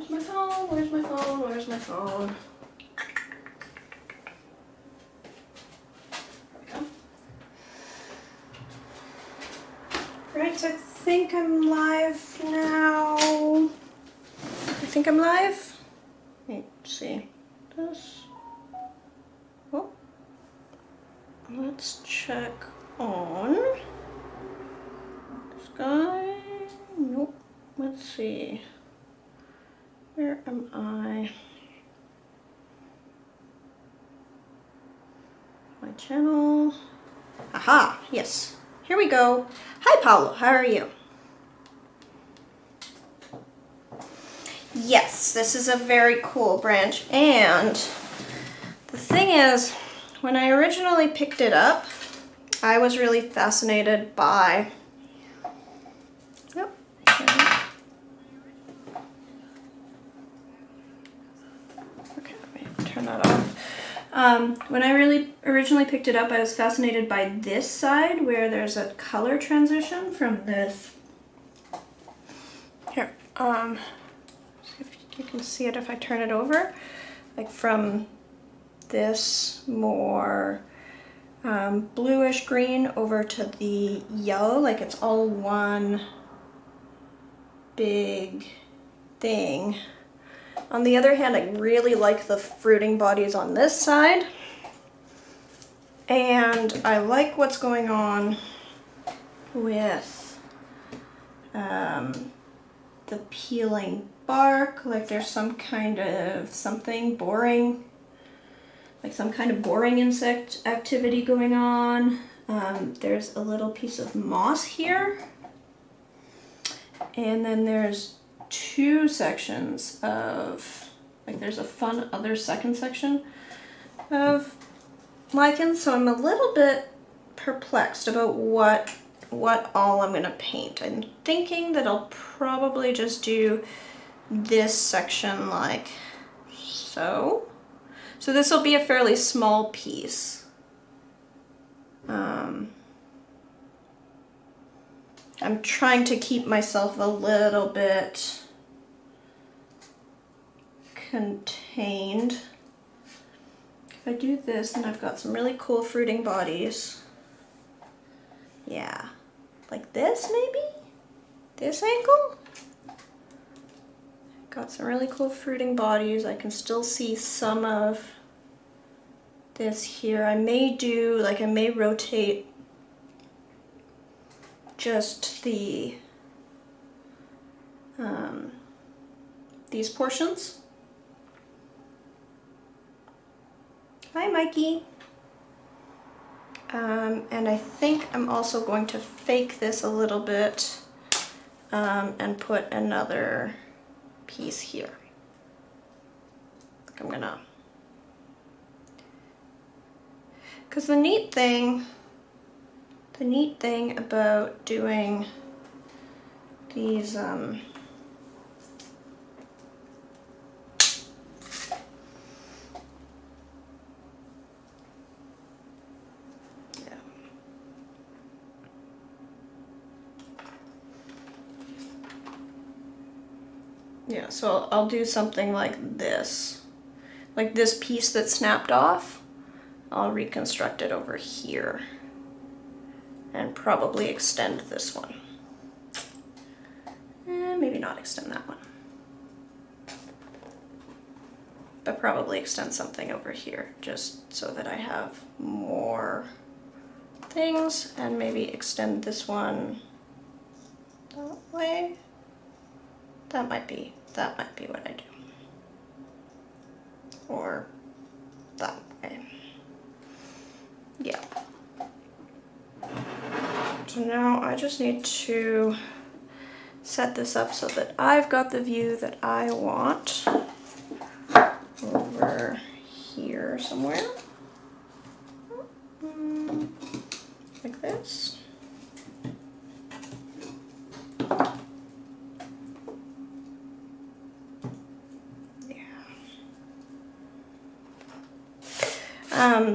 Where's my phone? Where's my phone? Where's my phone? There we go. Right, so I think I'm live now. I think I'm live. Let's see. This. Oh. Let's check on this guy. Nope. Let's see. Where am I? My channel. Aha, yes. Here we go. Hi, Paolo. How are you? Yes, this is a very cool branch. And the thing is, when I originally picked it up, I was really fascinated by... Turn that off. When I originally picked it up, I was fascinated by this side where there's a color transition from this. Here, see if you can see it if I turn it over, like from this more bluish green over to the yellow, like it's all one big thing. On the other hand, I really like the fruiting bodies on this side. And I like what's going on with the peeling bark. Like there's some kind of something boring, like some kind of boring insect activity going on. There's a little piece of moss here. And then there's two sections of, like there's a fun other second section of lichens, so I'm a little bit perplexed about what all I'm gonna paint. I'm thinking that I'll probably just do this section like so. So this will be a fairly small piece. I'm trying to keep myself a little bit contained. If I do this, then I've got some really cool fruiting bodies. Yeah, like this maybe? This angle? Got some really cool fruiting bodies. I can still see some of this here. I may do, like I may rotate just the these portions. Hi, Mikey. And I think I'm also going to fake this a little bit and put another piece here. I'm gonna, because the neat thing about doing these yeah, so I'll do something like this piece that snapped off. I'll reconstruct it over here and probably extend this one. And maybe not extend that one. But probably extend something over here just so that I have more things, and maybe extend this one that way. That might be what I do. Or that way. Yeah. So now I just need to set this up so that I've got the view that I want over here somewhere. Like this.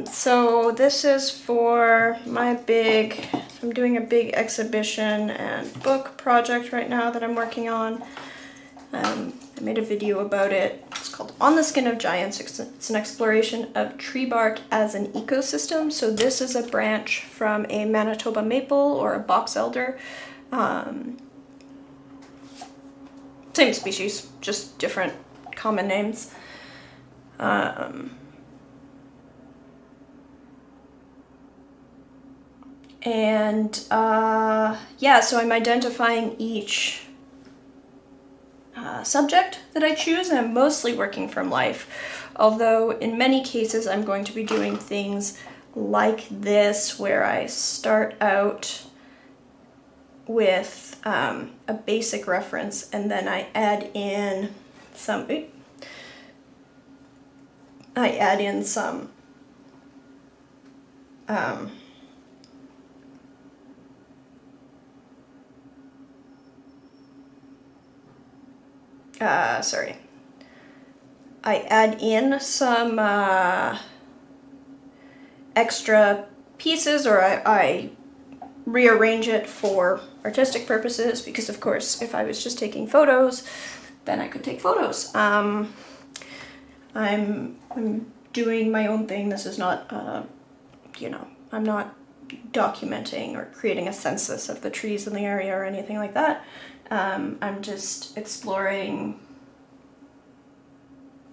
So this is for my big, I'm doing a big exhibition and book project right now that I'm working on. And made a video about it. It's called On the Skin of Giants. It's an exploration of tree bark as an ecosystem. So this is a branch from a Manitoba maple or a box elder. Same species, just different common names. Yeah, so I'm identifying each subject that I choose, and I'm mostly working from life. Although in many cases I'm going to be doing things like this, where I start out with a basic reference and then I add in some I add in some extra pieces, or I rearrange it for artistic purposes, because of course if I was just taking photos, then I could take photos. I'm doing my own thing. This is not, you know, I'm not documenting or creating a census of the trees in the area or anything like that. I'm just exploring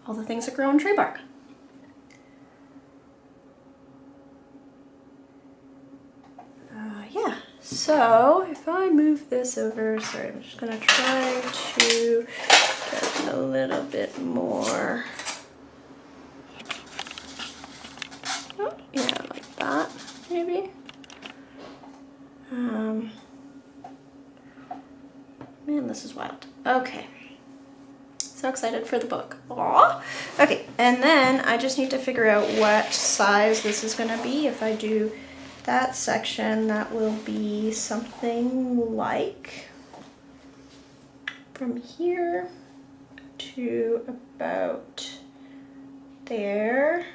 all the things that grow in tree bark. Yeah, so if I move this over, sorry, I'm just gonna try to get a little bit more. Oh, yeah, like that, maybe. Man, this is wild. Okay. So excited for the book. Aww. Okay, and then I just need to figure out what size this is gonna be. If I do that section, that will be something like from here to about there.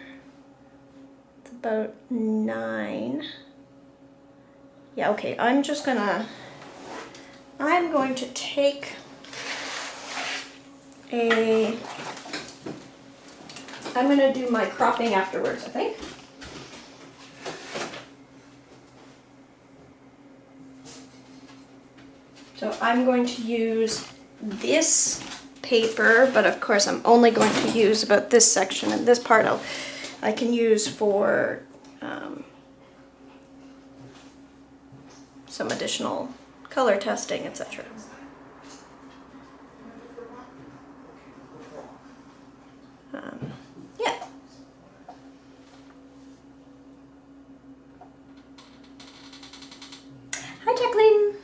It's about 9. Yeah, okay, I'm going to take I'm going to do my cropping afterwards, I think. So I'm going to use this paper, but of course I'm only going to use about this section, and this part I can use for some additional color testing, etc. Yeah. Hi, Jacqueline.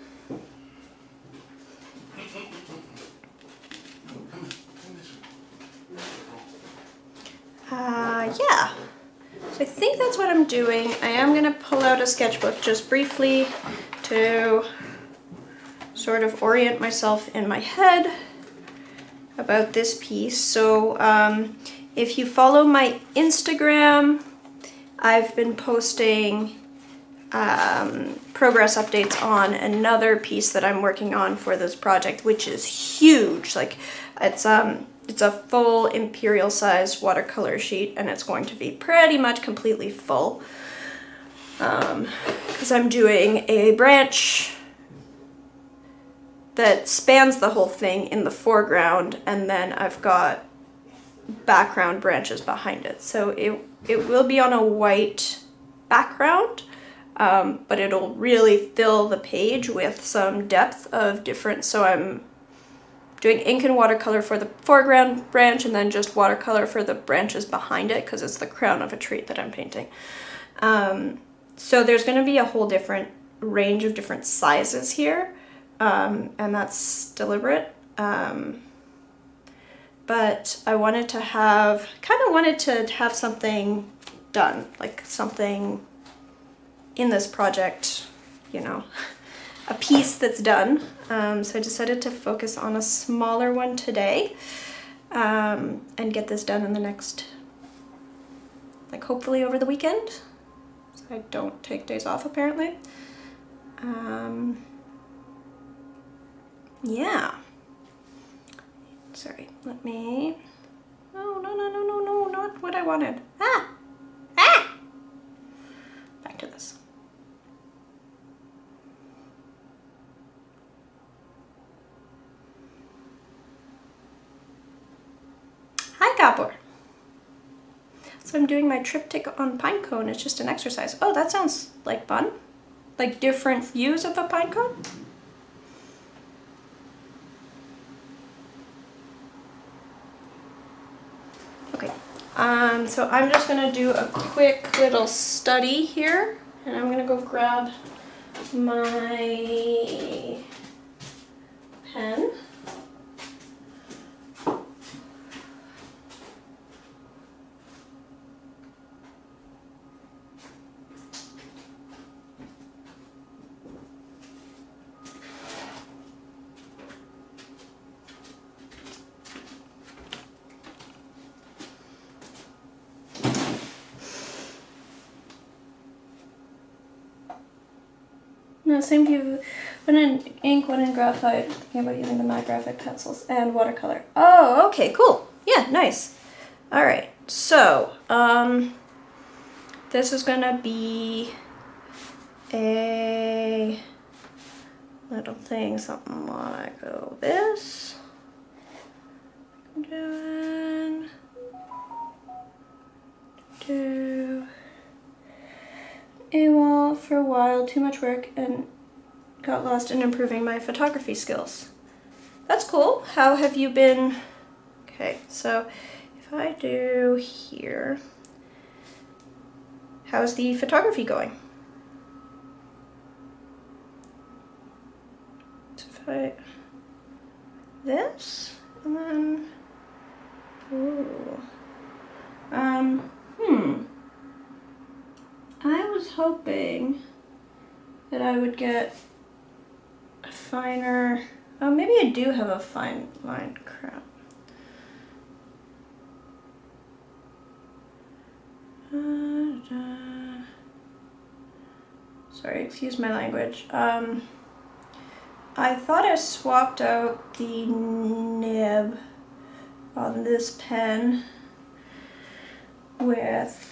Yeah. So I think that's what I'm doing. I am going to pull out a sketchbook just briefly to sort of orient myself in my head about this piece. So if you follow my Instagram, I've been posting progress updates on another piece that I'm working on for this project, which is huge. Like it's a full imperial size watercolor sheet, and it's going to be pretty much completely full because I'm doing a branch that spans the whole thing in the foreground, and then I've got background branches behind it. So it will be on a white background, but it'll really fill the page with some depth of different. So I'm doing ink and watercolor for the foreground branch, and then just watercolor for the branches behind it, because it's the crown of a tree that I'm painting. So there's going to be a whole different range of different sizes here. And that's deliberate, but I wanted to have something done, like something in this project, you know, a piece that's done. So I decided to focus on a smaller one today, and get this done in the next, like hopefully over the weekend, so I don't take days off apparently. Yeah. sorry, let me, no, no, no, no, no, no, not what I wanted. Ah, ah, back to this. Hi, Gabor. So I'm doing my triptych on pinecone. It's just an exercise. Oh, that sounds like fun. Like different views of a pinecone? Okay, so I'm just gonna do a quick little study here, and I'm gonna go grab my pen. No, same view. One in ink, one in graphite. Thinking about using the matte graphic pencils and watercolor. Oh, okay, cool. Yeah, nice. All right, so this is gonna be a little thing, something like this. I'm doing do AWOL for a while, too much work, and got lost in improving my photography skills. That's cool. How have you been? Okay, so if I do here, how's the photography going? So if I, this, and then, ooh, I was hoping that I would get a finer, oh, maybe I do have a fine line, crap. Sorry, excuse my language. I thought I swapped out the nib on this pen with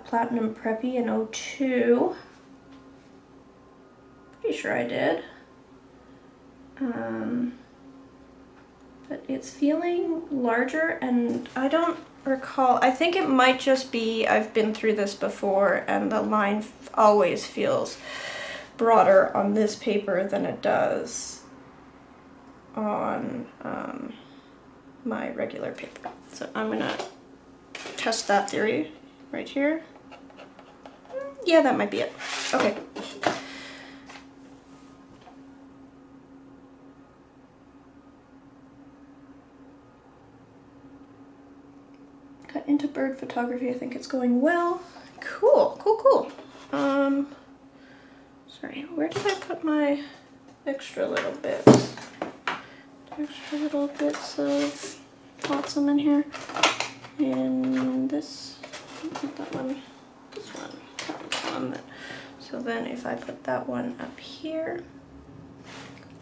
Platinum Preppy in 02. Pretty sure I did. But it's feeling larger, and I don't recall. I think it might just be I've been through this before, and the line always feels broader on this paper than it does on my regular paper. So I'm gonna test that theory right here. Yeah, that might be it. Okay. Got into bird photography. I think it's going well. Cool, cool, cool. Sorry, where did I put my extra little bits? Extra little bits of flotsam in here. In this, not that one, this one, that one. So then if I put that one up here,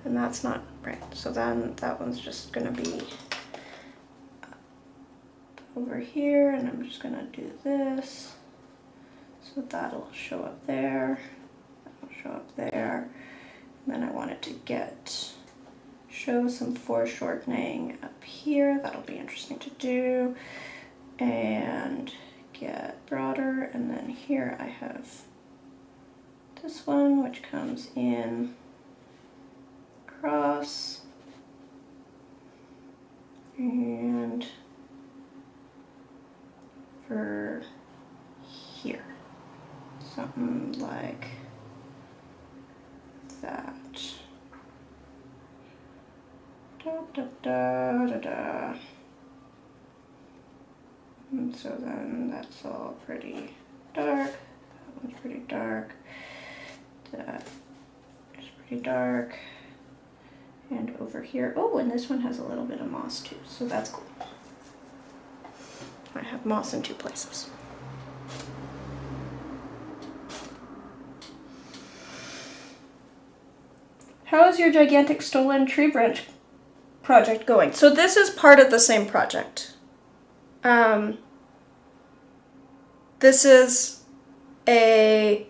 then that's not right. So then that one's just gonna be over here, and I'm just gonna do this. So that'll show up there, that'll show up there. And then I want it to show some foreshortening up here. That'll be interesting to do. And get broader, and then here I have this one, which comes in across, and for here, something like that. Da, da, da, da, da. And so then that's all pretty dark. That one's pretty dark. That is pretty dark. And over here, oh, and this one has a little bit of moss too, so that's cool. I have moss in two places. How is your gigantic stolen tree branch project going. So this is part of the same project. This is a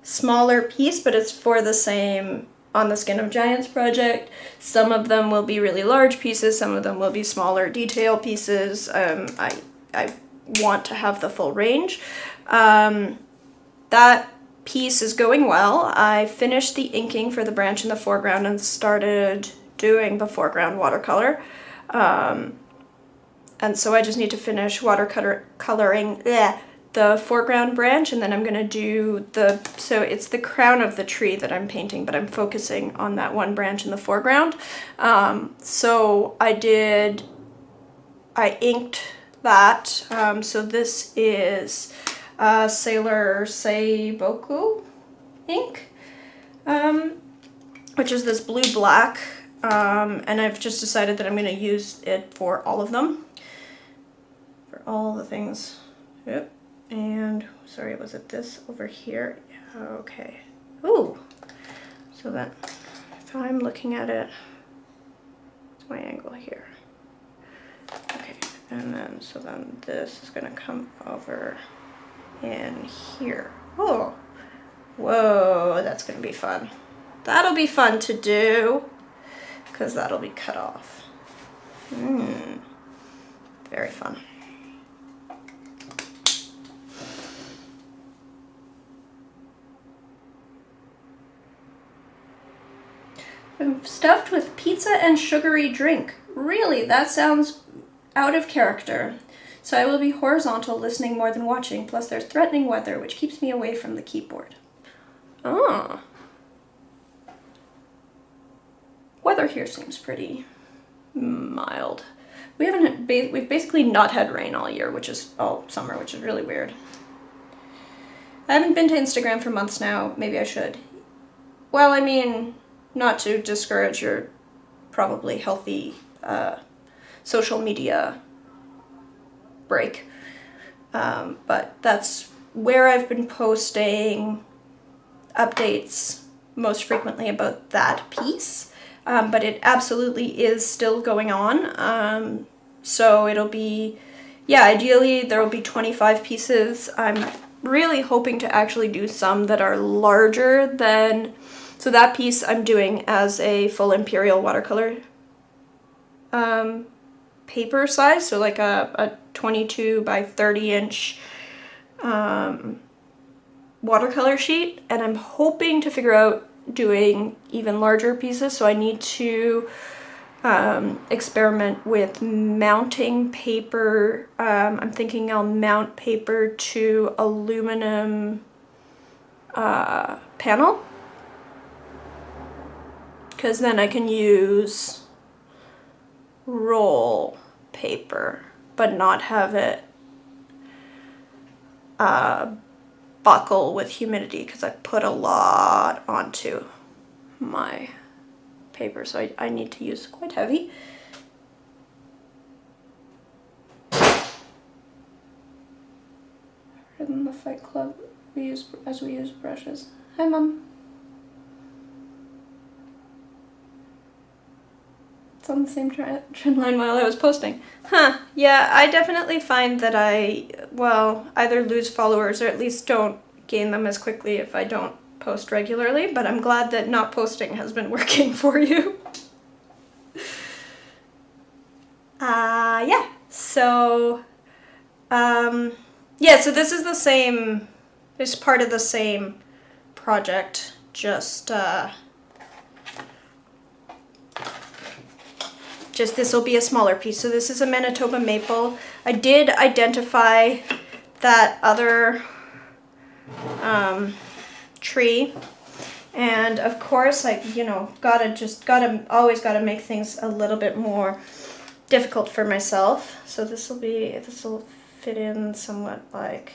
smaller piece, but it's for the same On the Skin of Giants project. Some of them will be really large pieces, some of them will be smaller detail pieces. I want to have the full range. That piece is going well. I finished the inking for the branch in the foreground and started doing the foreground watercolor. And so I just need to finish watercoloring the foreground branch, and then I'm gonna do so it's the crown of the tree that I'm painting, but I'm focusing on that one branch in the foreground. So I inked that. So this is Sailor Seiboku ink, which is this blue-black, and I've just decided that I'm going to use it for all of them, for all the things. Yep. And sorry, was it this over here? Okay. Ooh. So that if I'm looking at it, it's my angle here. Okay. And then so then this is going to come over in here. Oh, whoa, that's gonna be fun. That'll be fun to do because that'll be cut off. Very fun. I'm stuffed with pizza and sugary drink. Really, that sounds out of character. So I will be horizontal, listening more than watching, plus there's threatening weather, which keeps me away from the keyboard. Oh. Weather here seems pretty mild. We've basically not had rain all year, all summer, which is really weird. I haven't been to Instagram for months now. Maybe I should. Well, I mean, not to discourage your probably healthy social media break, but that's where I've been posting updates most frequently about that piece, but it absolutely is still going on. So it'll be, yeah, ideally there will be 25 pieces. I'm really hoping to actually do some that are larger than, so that piece I'm doing as a full imperial watercolor paper size, so like a 22 by 30 inch watercolor sheet, and I'm hoping to figure out doing even larger pieces, so I need to experiment with mounting paper. I'm thinking I'll mount paper to aluminum panel, because then I can use roll paper but not have it buckle with humidity, because I put a lot onto my paper, so I need to use quite heavy. In the Fight Club, we use brushes. Hi, Mom. It's on the same trend line while I was posting. Huh, yeah, I definitely find that I, well, either lose followers or at least don't gain them as quickly if I don't post regularly, but I'm glad that not posting has been working for you. Yeah, so, yeah, so this is the same, it's part of the same project, just this will be a smaller piece. So this is a Manitoba maple. I did identify that other tree, and of course, like, you know, always gotta make things a little bit more difficult for myself. So this will fit in somewhat like,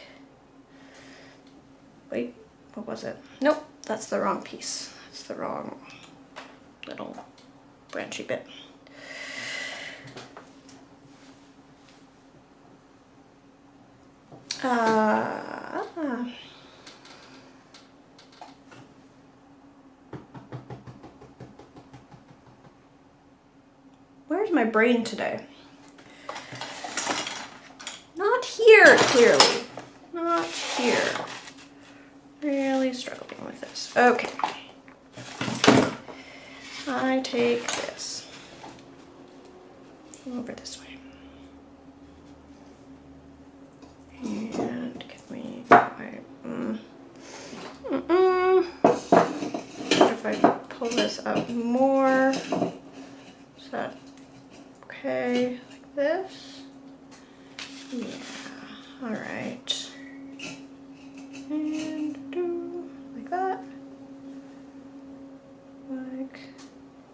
wait, what was it? Nope, that's the wrong piece. It's the wrong little branchy bit. Where Where's my brain today? Not here, clearly. Not here. Really struggling with this. Okay. I take this over this way. And get me my, if I pull this up more, is that okay? Like this? Yeah, all right. And do like that. Like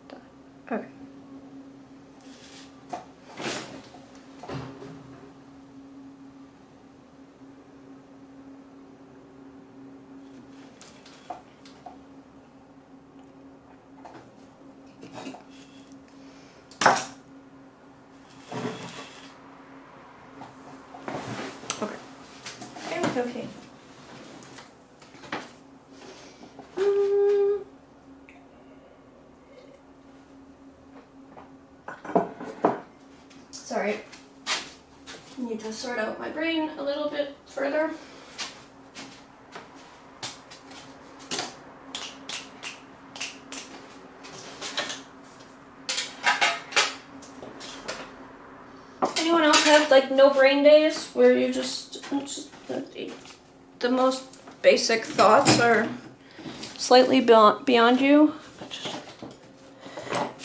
that. Okay. Okay. Sorry. I need to sort out my brain a little bit further. Anyone else have like no brain days where you just the most basic thoughts are slightly beyond you? Just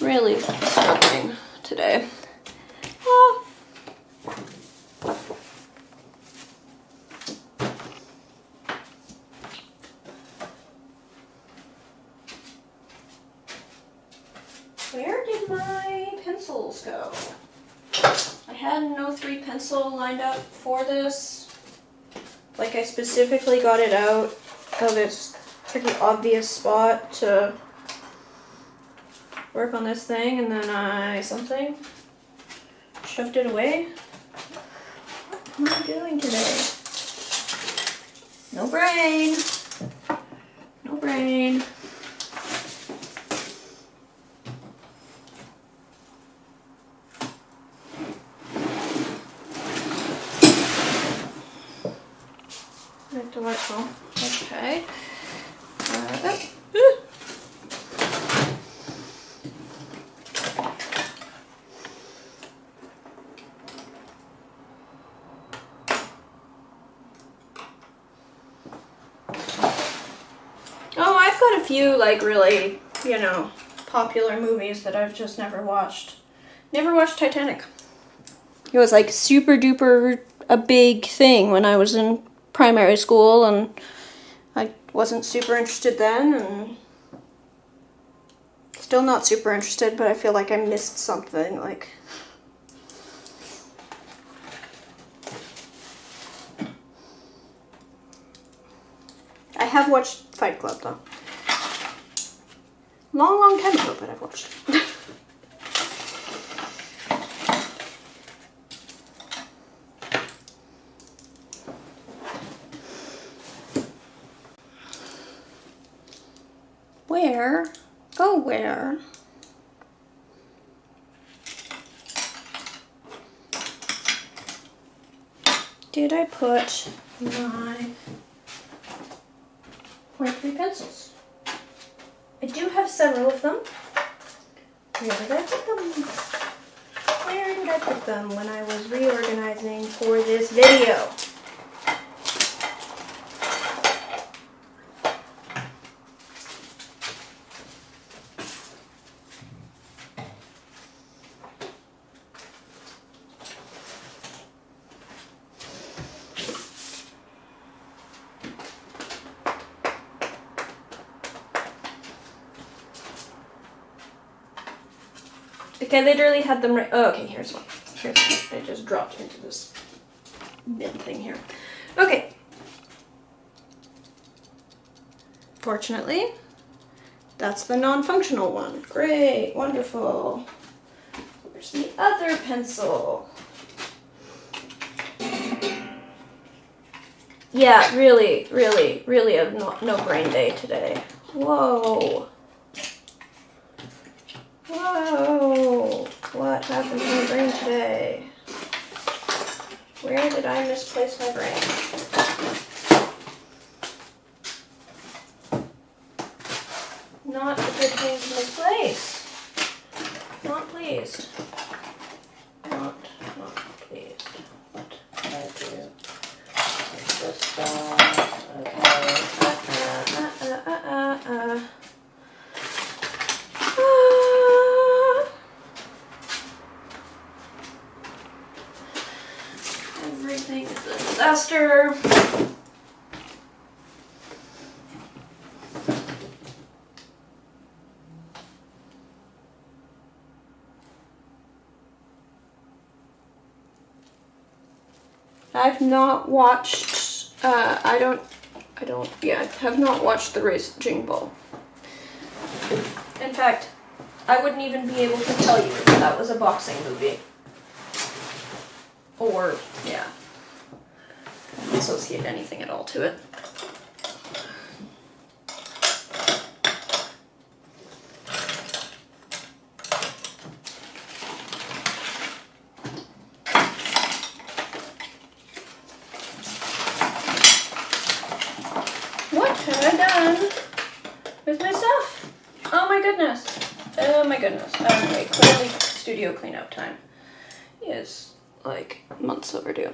really struggling today. Oh. Where did my pencils go? I had an 03 pencil lined up for this. Like I specifically got it out of its pretty obvious spot to work on this thing, and then I shoved it away. What am I doing today? No brain. No brain. Delightful. Okay. Oh, I've got a few like really, popular movies that I've just never watched. Never watched Titanic. It was like super duper a big thing when I was in primary school, and I wasn't super interested then, and still not super interested, but I feel like I missed something. Like, I have watched Fight Club though. Long time ago, but I've watched it. Where? Go where? Did I put my 0.3 pencils? I do have several of them. Where did I put them? Where did I put them when I was reorganizing for this video? Like I literally had them right. Oh, okay, here's one. Here's one. I just dropped into this bin thing here. Okay. Fortunately, that's the non-functional one. Great, wonderful. Where's the other pencil? Yeah, really a no brain day today. Whoa. Whoa. What happened to my brain today? Where did I misplace my brain? Not a good thing to misplace. Not pleased. Not pleased. What did I do? Just, okay. Everything is a disaster. I've not watched, I have not watched The Raging Bull. In fact, I wouldn't even be able to tell you if that was a boxing movie. Or, yeah, associate anything at all to it. What have I done with my stuff? Oh my goodness. Oh my goodness. Okay, clearly studio cleanup time is like months overdue.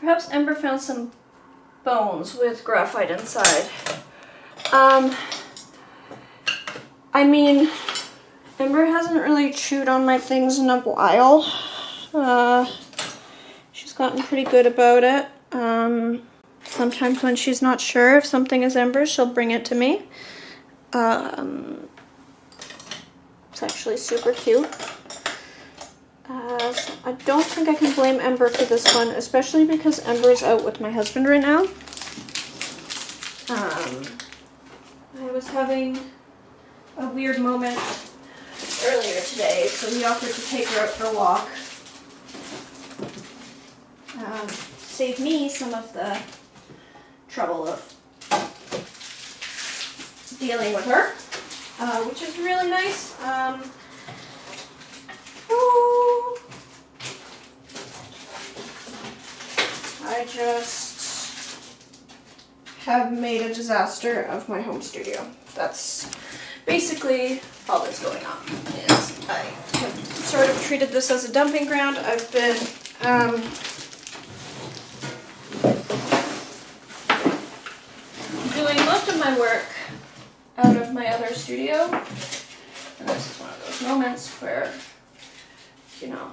Perhaps Ember found some bones with graphite inside. I mean, Ember hasn't really chewed on my things in a while. She's gotten pretty good about it. Sometimes when she's not sure if something is Ember's, she'll bring it to me. It's actually super cute. So I don't think I can blame Ember for this one, especially because Ember's out with my husband right now. I was having a weird moment earlier today, so he offered to take her out for a walk. Save me some of the trouble of dealing with her, which is really nice. I just have made a disaster of my home studio. That's basically all that's going on. Is I have sort of treated this as a dumping ground. I've been doing most of my work out of my other studio, and this is one of those moments where, you know,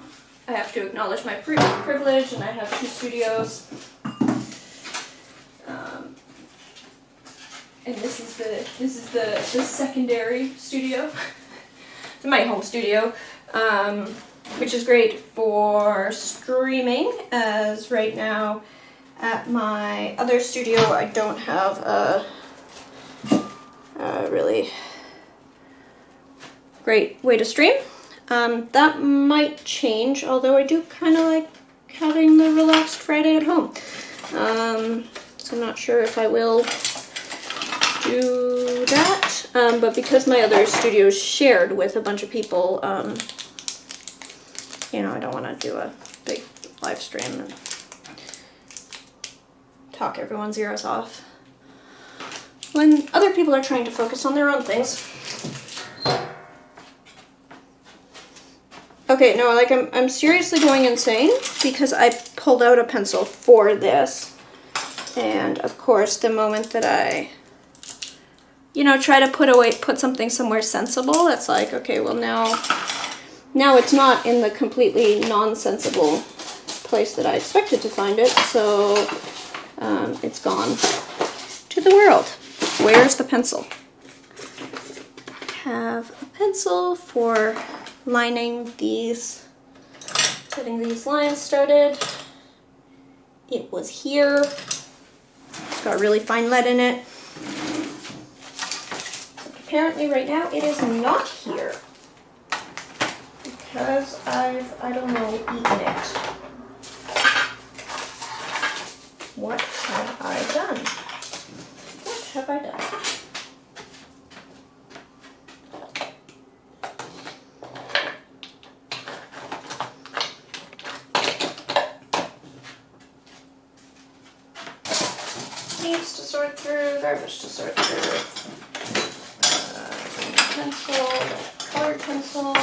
I have to acknowledge my privilege, and I have two studios. And this is the secondary studio. It's my home studio, which is great for streaming, as right now at my other studio I don't have a really great way to stream. That might change, although I do kind of like having the relaxed Friday at home. So I'm not sure if I will do that, but because my other studio is shared with a bunch of people, you know, I don't want to do a big live stream and talk everyone's ears off when other people are trying to focus on their own things. Okay, no, like I'm seriously going insane because I pulled out a pencil for this, and of course the moment that I, you know, try to put something somewhere sensible, it's like, okay, well now it's not in the completely non-sensible place that I expected to find it, so it's gone to the world. Where's the pencil? I have a pencil for lining these, getting these lines started. It was here. It's got really fine lead in it. Apparently right now it is not here because I've, I don't know, eaten it. What have I done? What have I done? Paints to sort through, garbage to sort through. Pencil, colored pencil.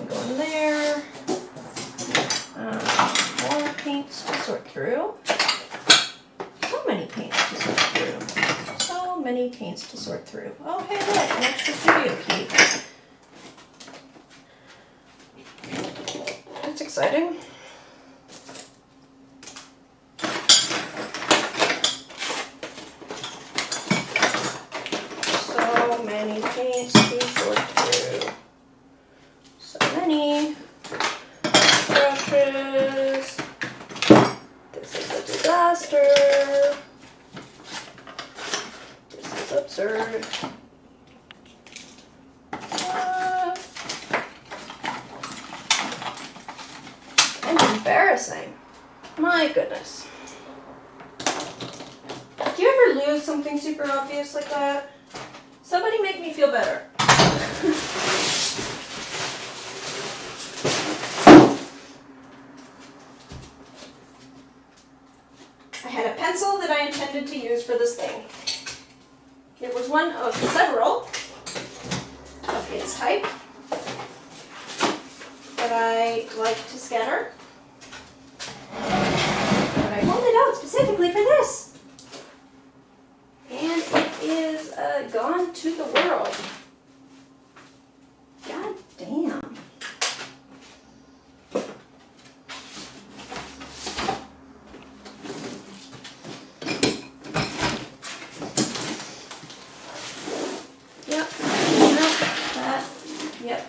Go in there. More paints to sort through. So many paints to sort through. So many paints to sort through. Oh, hey, look, an extra studio key. That's exciting. So many paints to sort through. So many. Brushes. This is a disaster. This is absurd. And embarrassing. My goodness. Do you ever lose something super obvious like that? Somebody make me feel better. I had a pencil that I intended to use for this thing. It was one of several of its type that I like to scatter. But I pulled it out specifically for this. And it is gone to the world. God damn. Yep. Yep.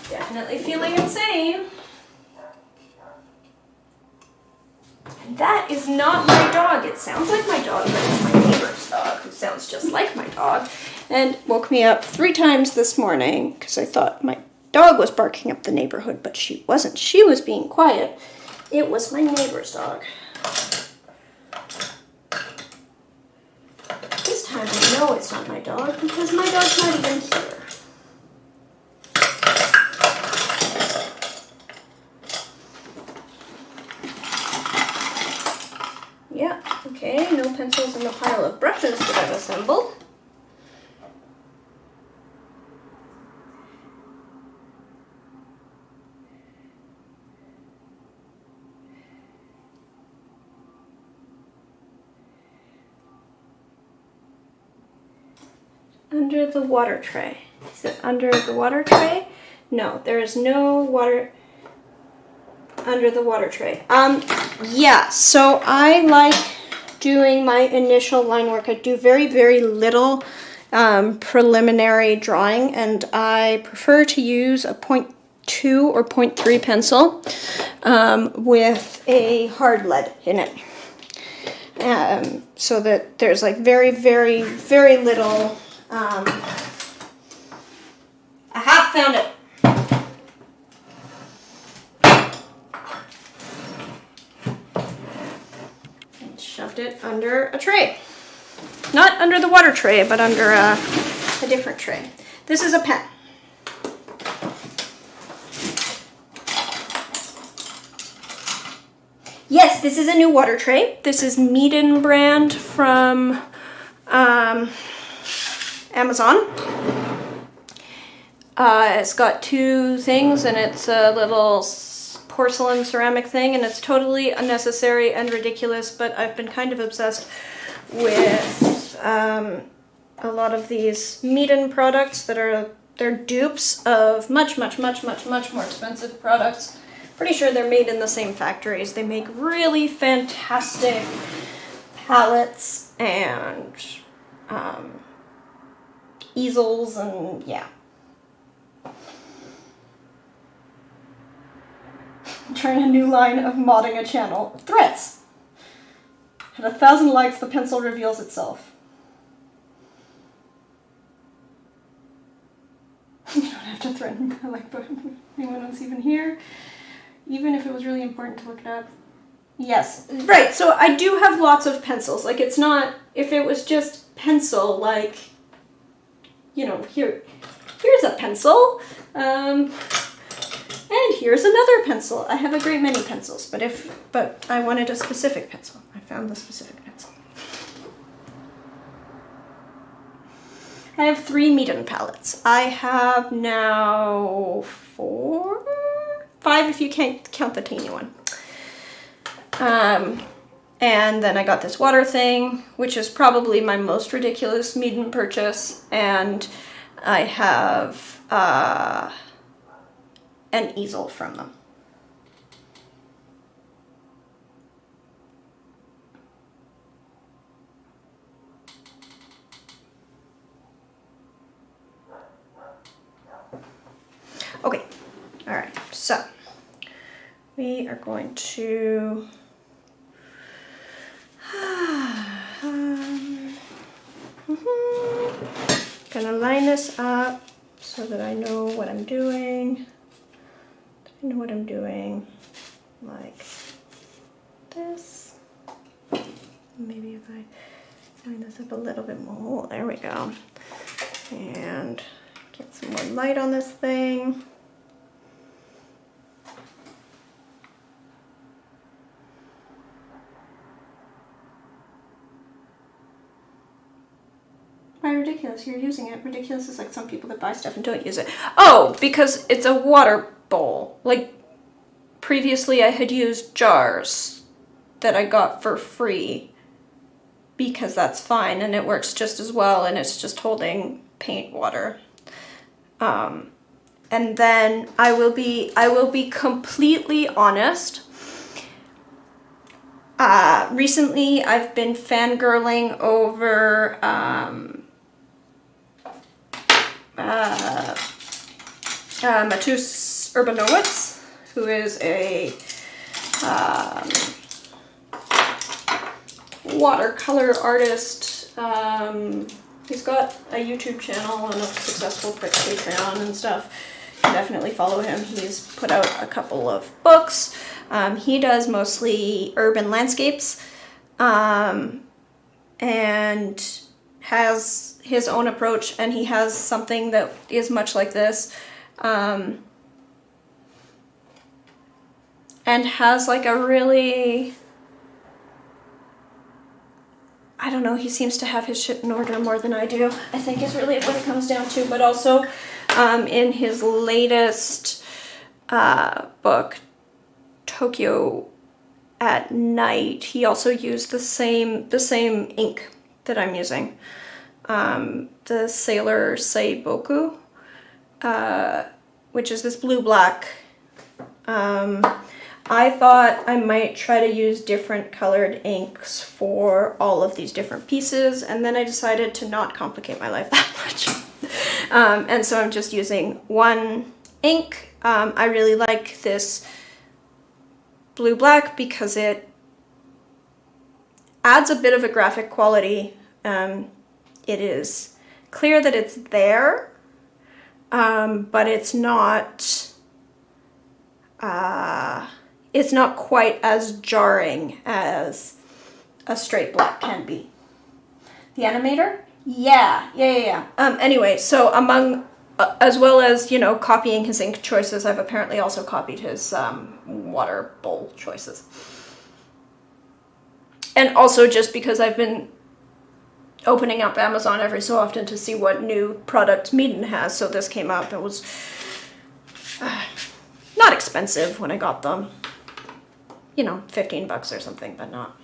Definitely feeling insane. That is not my dog. It sounds like my dog, but it's my neighbor's dog, who sounds just like my dog, and woke me up 3 times this morning because I thought my dog was barking up the neighborhood, but she wasn't. She was being quiet. It was my neighbor's dog. This time I know it's not my dog because my dog's not even here. Yeah, okay, no pencils in the pile of brushes that I've assembled. Under the water tray. Is it under the water tray? No, there is no water under the water tray. Yeah, so I like doing my initial line work. I do very, very little preliminary drawing, and I prefer to use a 0.2 or 0.3 pencil with a hard lead in it. So that there's like very, very, very little. I have found it. And shoved it under a tray. Not under the water tray, but under a different tray. This is a pen. Yes, this is a new water tray. This is Meaden brand from Amazon. It's got 2 things, and it's a little porcelain ceramic thing, and it's totally unnecessary and ridiculous, but I've been kind of obsessed with a lot of these Meaden products that they're dupes of much more expensive products. Pretty sure they're made in the same factories. They make really fantastic palettes and easels, and yeah. I'm trying a new line of modding a channel. Threats! At 1,000 likes, the pencil reveals itself. You don't have to threaten my like button. Anyone else even here? even if it was really important to look it up. Yes, right, so I do have lots of pencils. Like, it's not, if it was just pencil, like, you know, here's a pencil, and here's another pencil. I have a great many pencils, but I wanted a specific pencil. I found the specific pencil. I have 3 Meeden palettes. I have now 4, 5 if you can't count the teeny one. And then I got this water thing, which is probably my most ridiculous Meeden purchase, and I have an easel from them. Okay, all right, so we are going to gonna line this up so that I know what I'm doing. Like this. Maybe if I line this up a little bit more. There we go. And get some more light on this thing. Why ridiculous? You're using it. Ridiculous is like some people that buy stuff and don't use it. Oh, because it's a water bowl. Like, previously I had used jars that I got for free because that's fine and it works just as well and it's just holding paint water. And then I will be completely honest. Recently I've been fangirling over Matus Ergonomics, who is a watercolor artist. He's got a YouTube channel and a successful Patreon and stuff. You can definitely follow him. He's put out a couple of books. He does mostly urban landscapes and has his own approach, and he has something that is much like this and has like a really, I don't know, he seems to have his shit in order more than I do, I think is really what it comes down to. But also in his latest book, Tokyo at Night, he also used the same ink that I'm using, the Sailor Seiboku, which is this blue-black. I thought I might try to use different colored inks for all of these different pieces, and then I decided to not complicate my life that much. And so I'm just using one ink. I really like this blue-black because it adds a bit of a graphic quality. It is clear that it's there, but it's not quite as jarring as a straight black can be. The animator? Yeah. Anyway, so among, as well as, you know, copying his ink choices, I've apparently also copied his water bowl choices. And also just because I've been opening up Amazon every so often to see what new product Meeden has, so this came up. It was not expensive when I got them. You know, $15 or something, but not.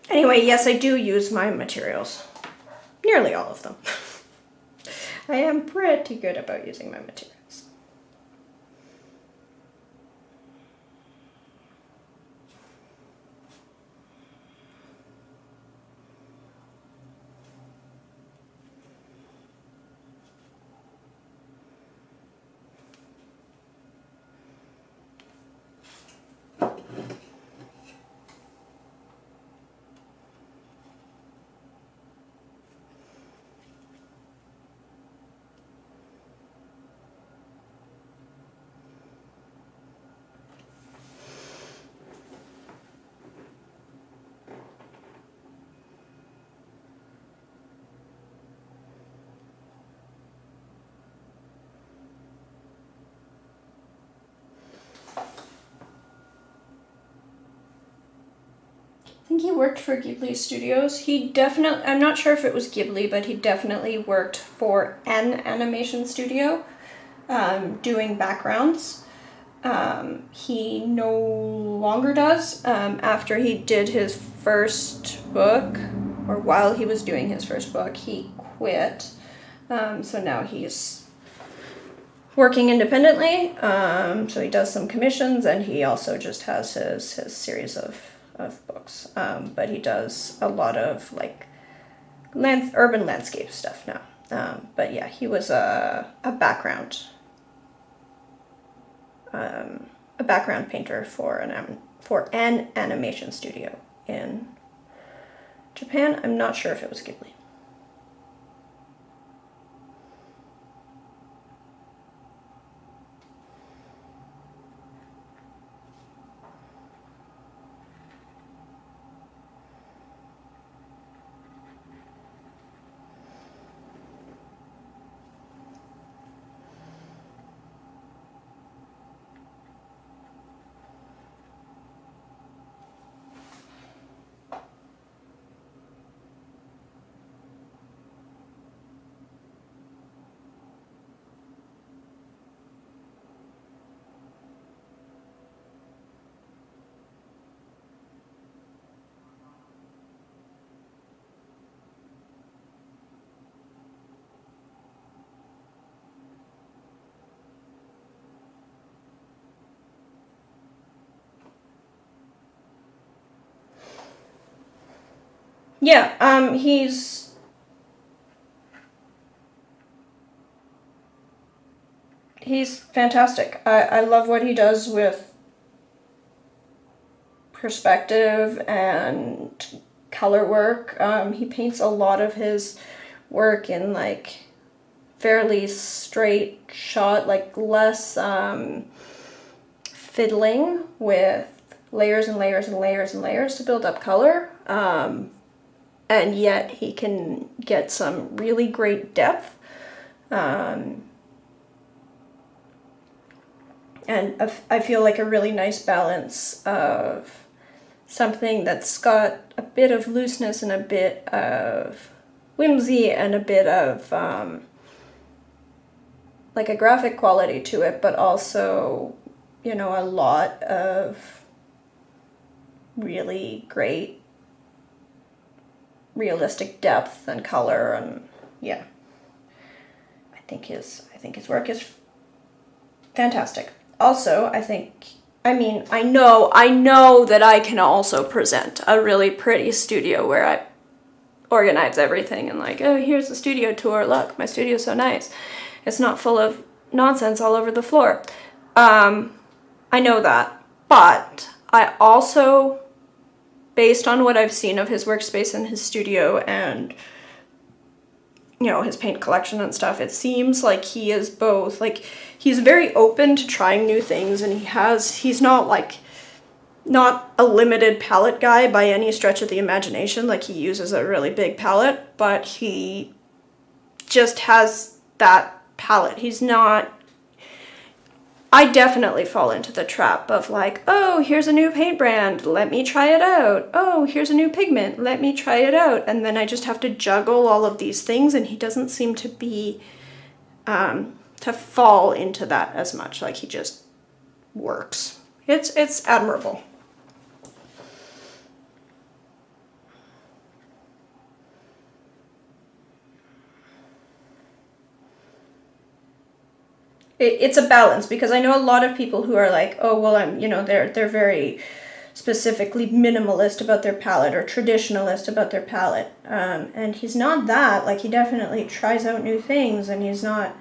Anyway, yes, I do use my materials. Nearly all of them. I am pretty good about using my materials. think he worked for Ghibli Studios. He definitely, I'm not sure if it was Ghibli, but he definitely worked for an animation studio doing backgrounds. He no longer does. After he did his first book, or while he was doing his first book, he quit. So now he's working independently. So he does some commissions, and he also just has his series of books. But he does a lot of like urban landscape stuff now. But yeah, he was a background painter for an animation studio in Japan. I'm not sure if it was Ghibli. Yeah, he's fantastic. I love what he does with perspective and color work. He paints a lot of his work in like fairly straight shot, like less fiddling with layers and layers and layers and layers to build up color. And yet he can get some really great depth. And I feel like a really nice balance of something that's got a bit of looseness and a bit of whimsy and a bit of like a graphic quality to it, but also, you know, a lot of really great realistic depth and color. And yeah, I think his work is fantastic. Also, I know that I can also present a really pretty studio where I organize everything and like, oh, here's the studio tour, look, my studio's so nice. It's not full of nonsense all over the floor. I know that, but I also, based on what I've seen of his workspace and his studio and, you know, his paint collection and stuff, it seems like he is both, like, he's very open to trying new things, and he's not a limited palette guy by any stretch of the imagination. Like, he uses a really big palette, but he just has that palette. He's not, I definitely fall into the trap of like, oh, here's a new paint brand, let me try it out. Oh, here's a new pigment, let me try it out. And then I just have to juggle all of these things, and he doesn't seem to be, to fall into that as much. Like, he just works. It's admirable. It's a balance, because I know a lot of people who are like, oh, well, they're very specifically minimalist about their palette or traditionalist about their palette. And he's not that. Like, he definitely tries out new things, and he's not,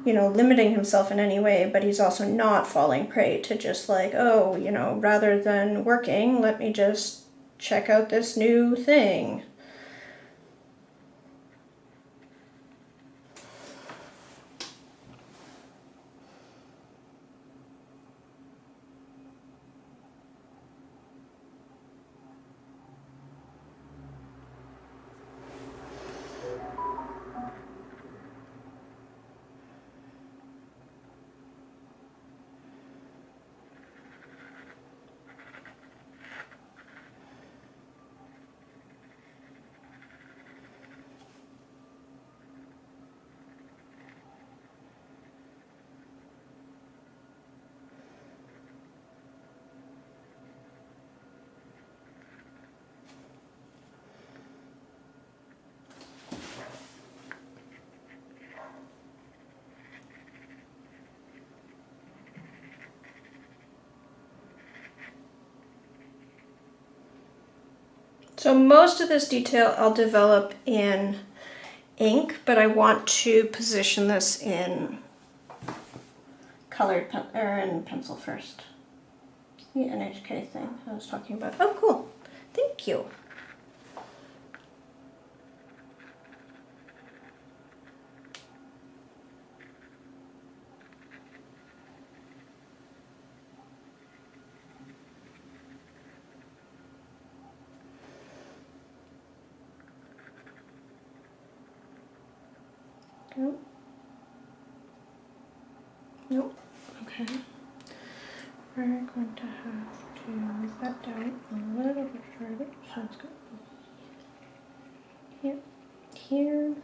limiting himself in any way, but he's also not falling prey to just like, oh, rather than working, let me just check out this new thing. So most of this detail I'll develop in ink, but I want to position this in colored in pencil first. The NHK thing I was talking about. Oh, cool. Thank you. Nope. Nope. Okay. We're going to have to move that down a little bit further. So it's going to be here.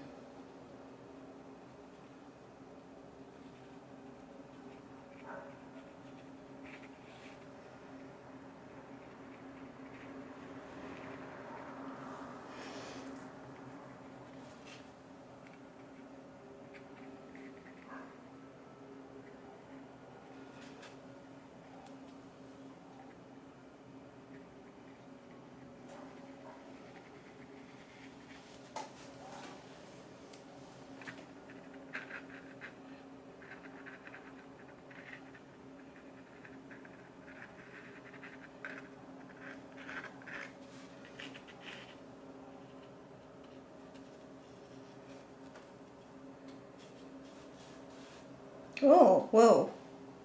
Oh, whoa,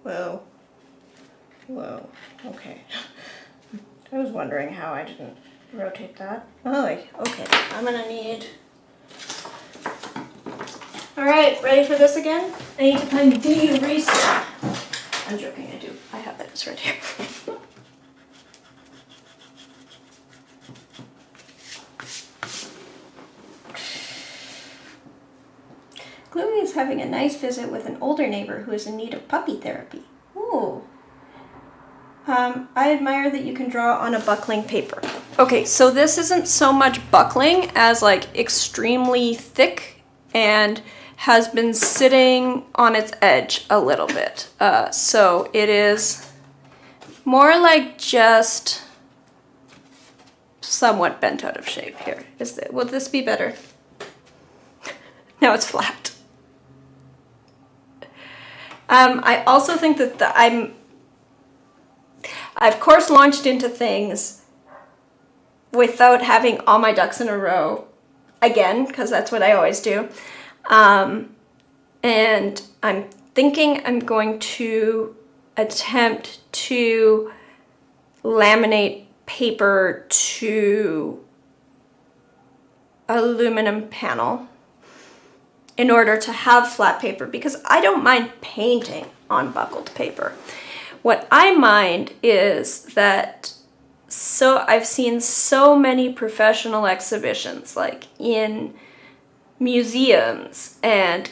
whoa, whoa, okay. I was wondering how I didn't rotate that. Oh, okay, I'm gonna need... All right, ready for this again? I need to find the eraser. I'm joking, I do. I have it, it's right here. Gloomy is having a nice visit with an older neighbor who is in need of puppy therapy. Ooh. I admire that you can draw on a buckling paper. Okay, so this isn't so much buckling as like extremely thick and has been sitting on its edge a little bit. So it is more like just somewhat bent out of shape here. Will this be better? Now it's flat. I also think that I of course launched into things without having all my ducks in a row again, because that's what I always do. And I'm thinking I'm going to attempt to laminate paper to aluminum panel in order to have flat paper, because I don't mind painting on buckled paper. What I mind is that I've seen so many professional exhibitions, like in museums and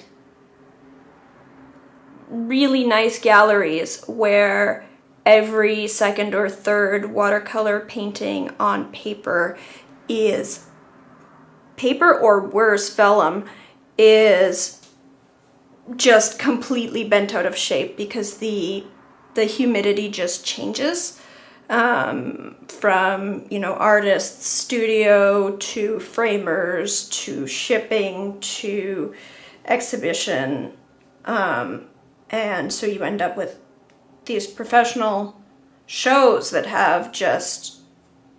really nice galleries, where every second or third watercolor painting on paper is paper, or worse, vellum, is just completely bent out of shape because the humidity just changes from, you know, artist's studio to framers to shipping to exhibition, and so you end up with these professional shows that have just,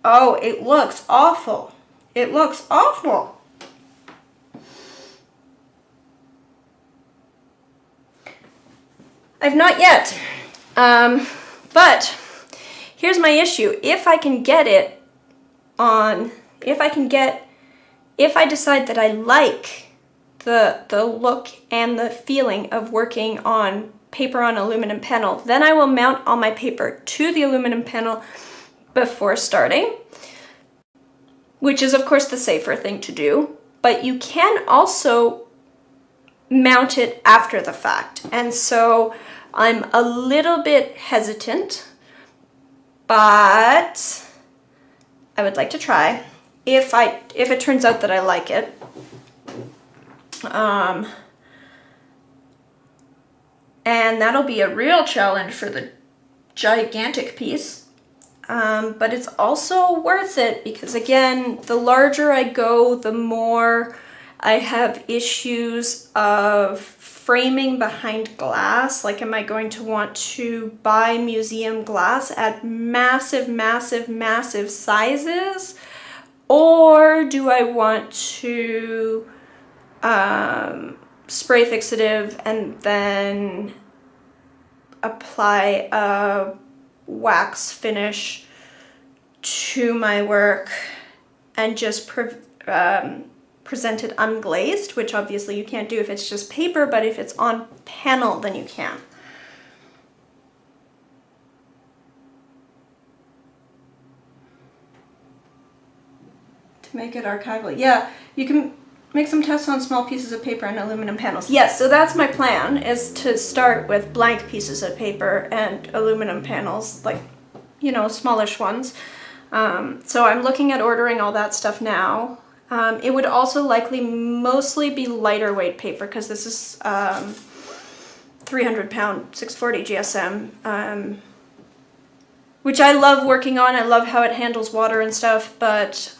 oh, it looks awful. It looks awful. I've not yet, but here's my issue. If I decide that I like the look and the feeling of working on paper on aluminum panel, then I will mount all my paper to the aluminum panel before starting, which is of course the safer thing to do, but you can also mount it after the fact. And so I'm a little bit hesitant, but I would like to try if it turns out that I like it. And that'll be a real challenge for the gigantic piece. but it's also worth it because, again, the larger I go, the more I have issues of framing behind glass. Like, am I going to want to buy museum glass at massive, massive, massive sizes? Or do I want to spray fixative and then apply a wax finish to my work and just present it unglazed, which obviously you can't do if it's just paper, but if it's on panel, then you can. To make it archival. Yeah, you can make some tests on small pieces of paper and aluminum panels. Yes, so that's my plan, is to start with blank pieces of paper and aluminum panels, like, you know, smallish ones. So I'm looking at ordering all that stuff now. It would also likely mostly be lighter weight paper because this is 300 pound 640 GSM, which I love working on. I love how it handles water and stuff, but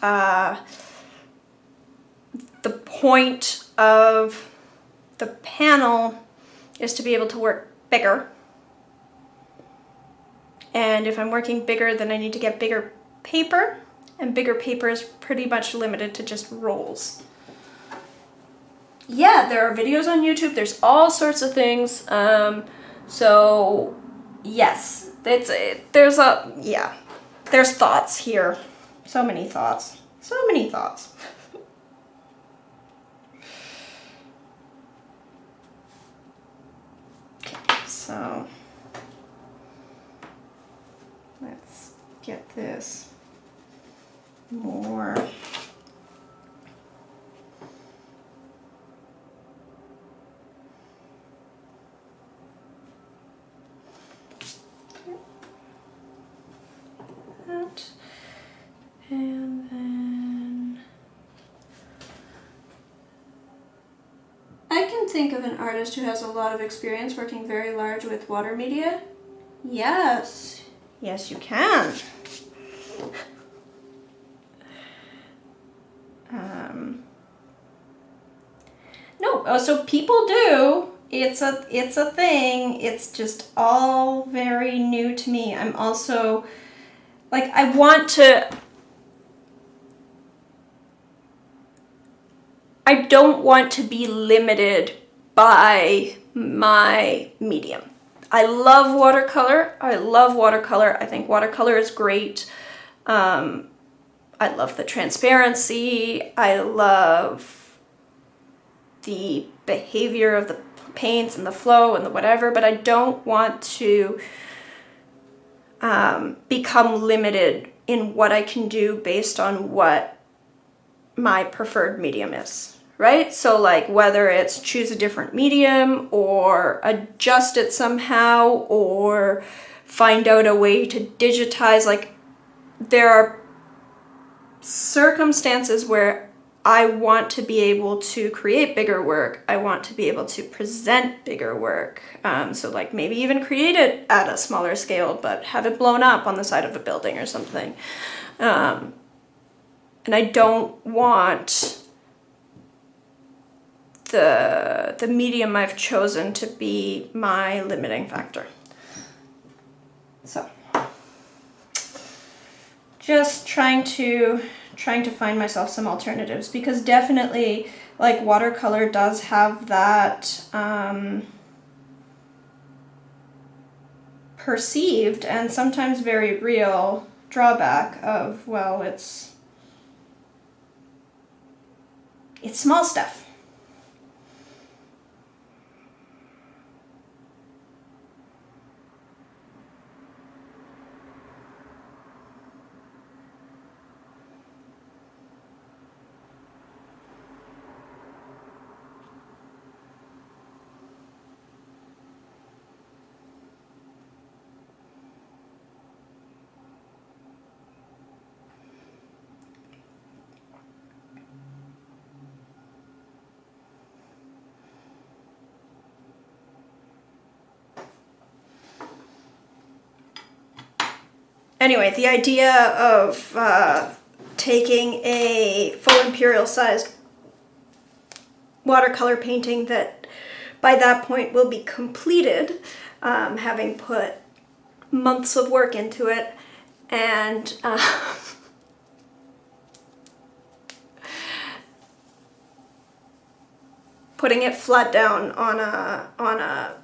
the point of the panel is to be able to work bigger. And if I'm working bigger, then I need to get bigger paper, and bigger paper is pretty much limited to just rolls. Yeah, there are videos on YouTube. There's all sorts of things. So yes, there's thoughts here. So many thoughts. So many thoughts. Okay, so let's get this more. That. And then I can think of an artist who has a lot of experience working very large with water media. Yes. Yes, you can. No, so people do. It's a thing. It's just all very new to me. I'm also, like, I don't want to be limited by my medium. I love watercolor. I think watercolor is great. I love the transparency. I love the behavior of the paints and the flow and the whatever, but I don't want to become limited in what I can do based on what my preferred medium is, right? So, like, whether it's choose a different medium or adjust it somehow or find out a way to digitize, like, there are circumstances where I want to be able to create bigger work. I want to be able to present bigger work. So, like, maybe even create it at a smaller scale, but have it blown up on the side of a building or something. And I don't want the medium I've chosen to be my limiting factor. So, just trying to find myself some alternatives, because definitely, like, watercolor does have that perceived and sometimes very real drawback of, well, it's small stuff. Anyway, the idea of taking a full imperial sized watercolor painting that by that point will be completed, having put months of work into it, and putting it flat down on a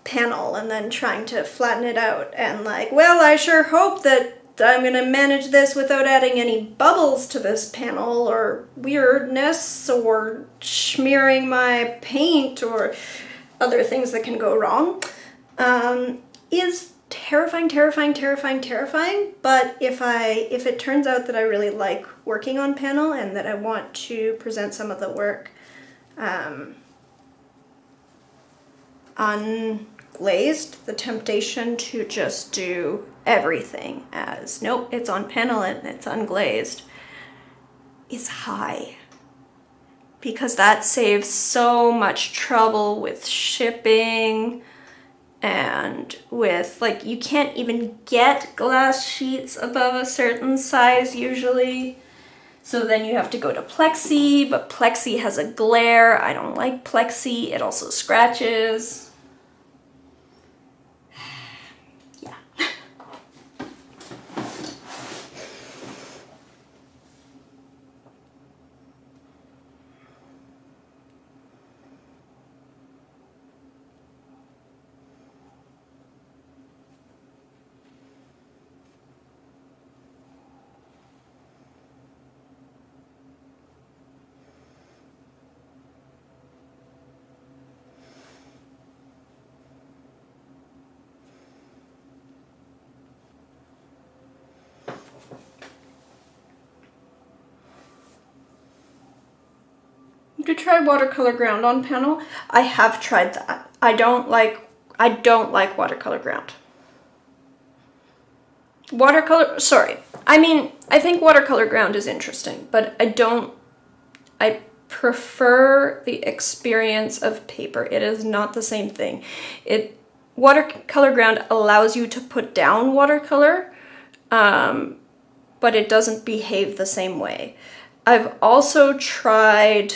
panel and then trying to flatten it out, and like, well, I sure hope that I'm gonna manage this without adding any bubbles to this panel or weirdness or smearing my paint or other things that can go wrong, is terrifying, terrifying, terrifying, terrifying. But if it turns out that I really like working on panel and that I want to present some of the work unglazed, the temptation to just do everything as, nope, it's on panel and it's unglazed, is high. Because that saves so much trouble with shipping and with, like, you can't even get glass sheets above a certain size usually. So then you have to go to plexi, but plexi has a glare. I don't like plexi. It also scratches. Yeah. To try watercolor ground on panel. I have tried that. I don't like watercolor ground. I think watercolor ground is interesting, but I prefer the experience of paper. It is not the same thing. Watercolor ground allows you to put down watercolor, but it doesn't behave the same way. I've also tried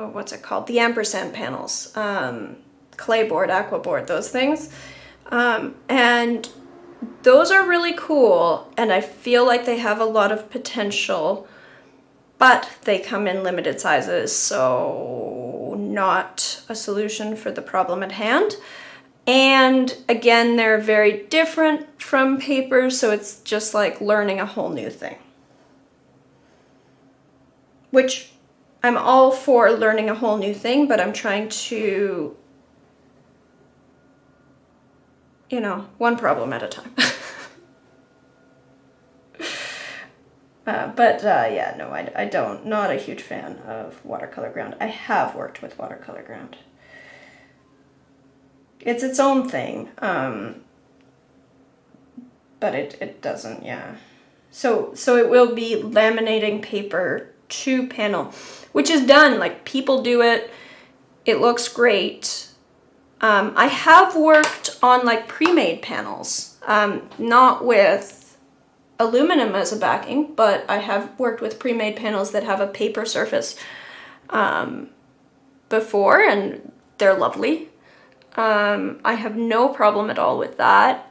what's it called? The ampersand panels, clay board, aqua board, those things. And those are really cool, and I feel like they have a lot of potential, but they come in limited sizes, so not a solution for the problem at hand. And again, they're very different from paper, so it's just like learning a whole new thing. Which I'm all for learning a whole new thing, but I'm trying to, one problem at a time. Yeah, no, I don't, not a huge fan of watercolor ground. I have worked with watercolor ground. It's its own thing, but it doesn't, yeah. So it will be laminating paper to panel, which is done, like people do it. It looks great. I have worked on like pre-made panels, not with aluminum as a backing, but I have worked with pre-made panels that have a paper surface before, and they're lovely. I have no problem at all with that.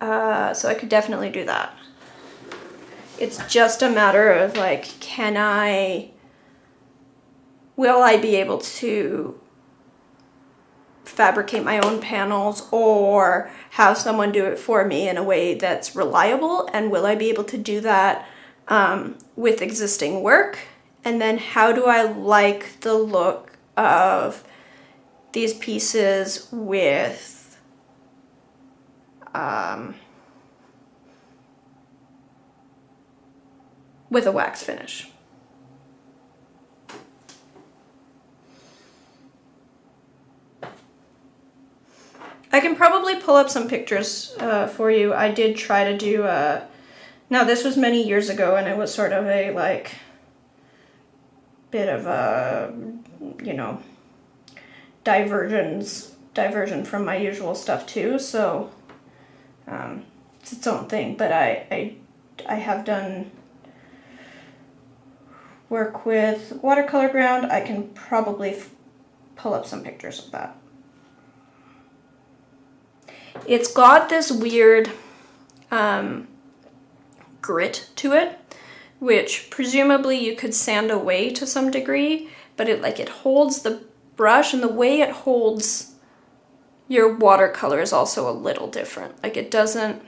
So I could definitely do that. It's just a matter of like, will I be able to fabricate my own panels or have someone do it for me in a way that's reliable? And will I be able to do that with existing work? And then how do I like the look of these pieces with a wax finish? I can probably pull up some pictures for you. I did try to do now this was many years ago, and it was sort of a like bit of a, divergence diversion from my usual stuff too, so it's its own thing. But I have done work with watercolor ground. I can probably pull up some pictures of that. It's got this weird grit to it, which presumably you could sand away to some degree, but it holds the brush, and the way it holds your watercolor is also a little different. Like it doesn't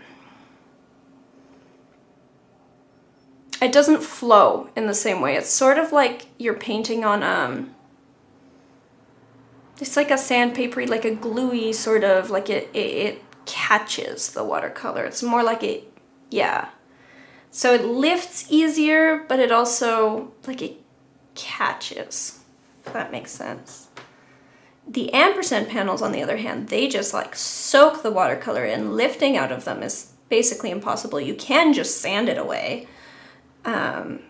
flow in the same way. It's sort of like you're painting on it's like a sandpapery, like a gluey sort of, like it catches the watercolor. It's more like it, yeah. So it lifts easier, but it also, like, it catches, if that makes sense. The ampersand panels, on the other hand, they just like soak the watercolor in. Lifting out of them is basically impossible. You can just sand it away. And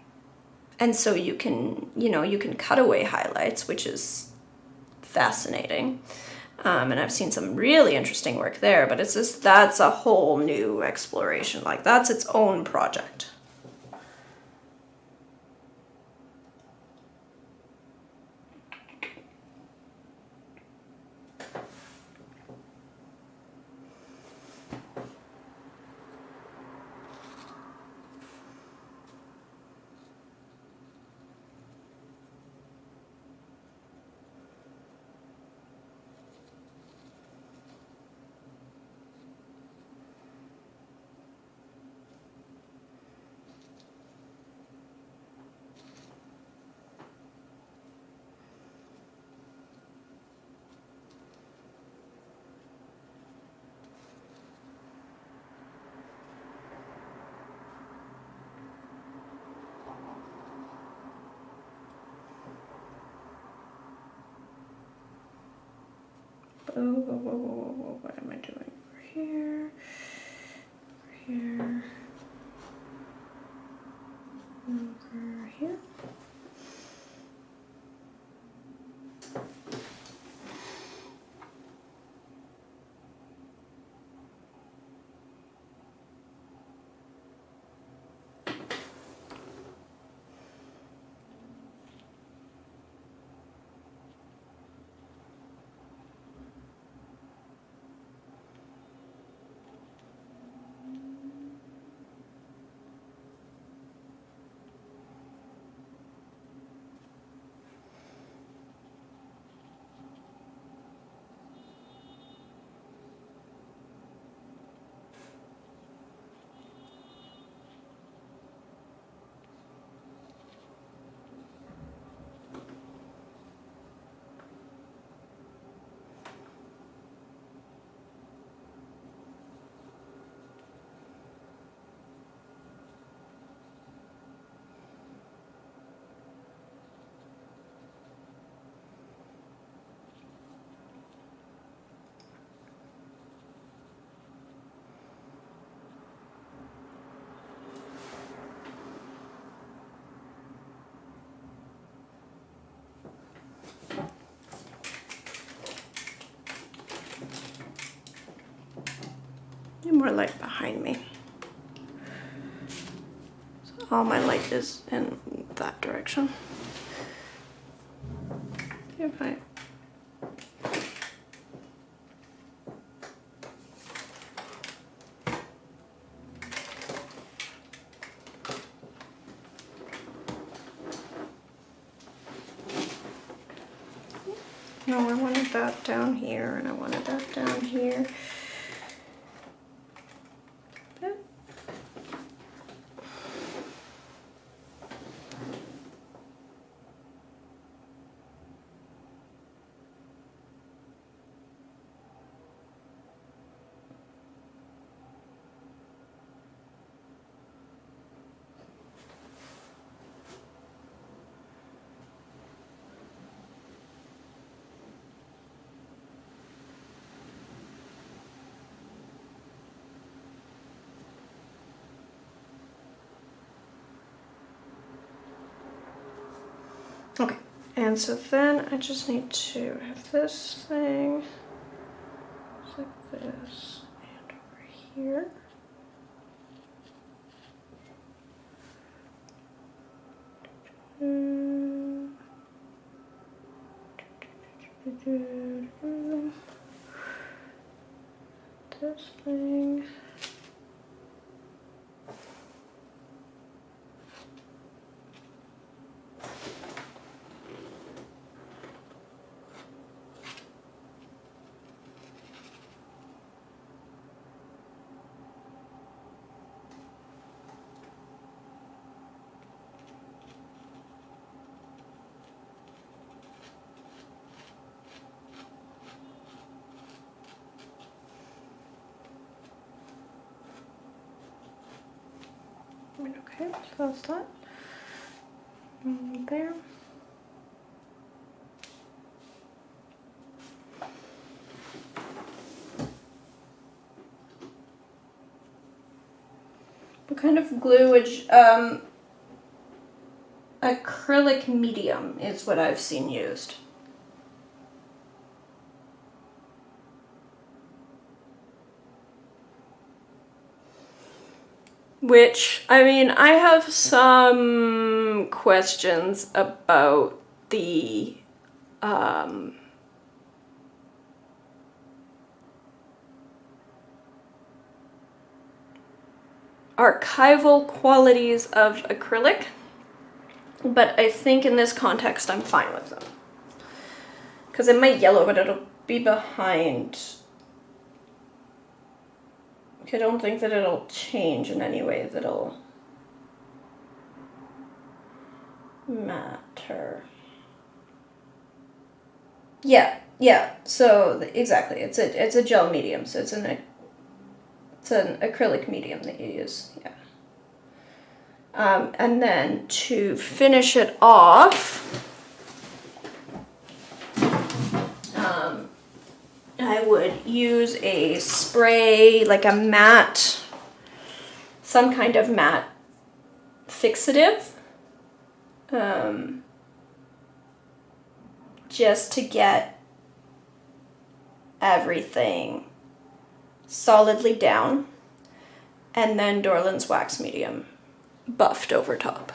so you can, you can cut away highlights, which is fascinating. And I've seen some really interesting work there, but it's just, that's a whole new exploration. Like, that's its own project. Oh, what am I doing? Over here, over here. More light behind me. So all my light is in that direction. If I no, I wanted that down here, and I wanted that down here. Okay, and so then I just need to have this thing like this, and over here. This thing. Okay, so that's that. There. What kind of glue would you, acrylic medium is what I've seen used. Which, I mean, I have some questions about the archival qualities of acrylic, but I think in this context I'm fine with them. Because it might yellow, but it'll be behind. I don't think that it'll change in any way that'll matter. Yeah, so exactly, it's a gel medium, so it's an acrylic medium that you use, yeah. And then to finish it off, I would use a spray, like a matte, some kind of matte fixative, just to get everything solidly down, and then Dorland's wax medium buffed over top.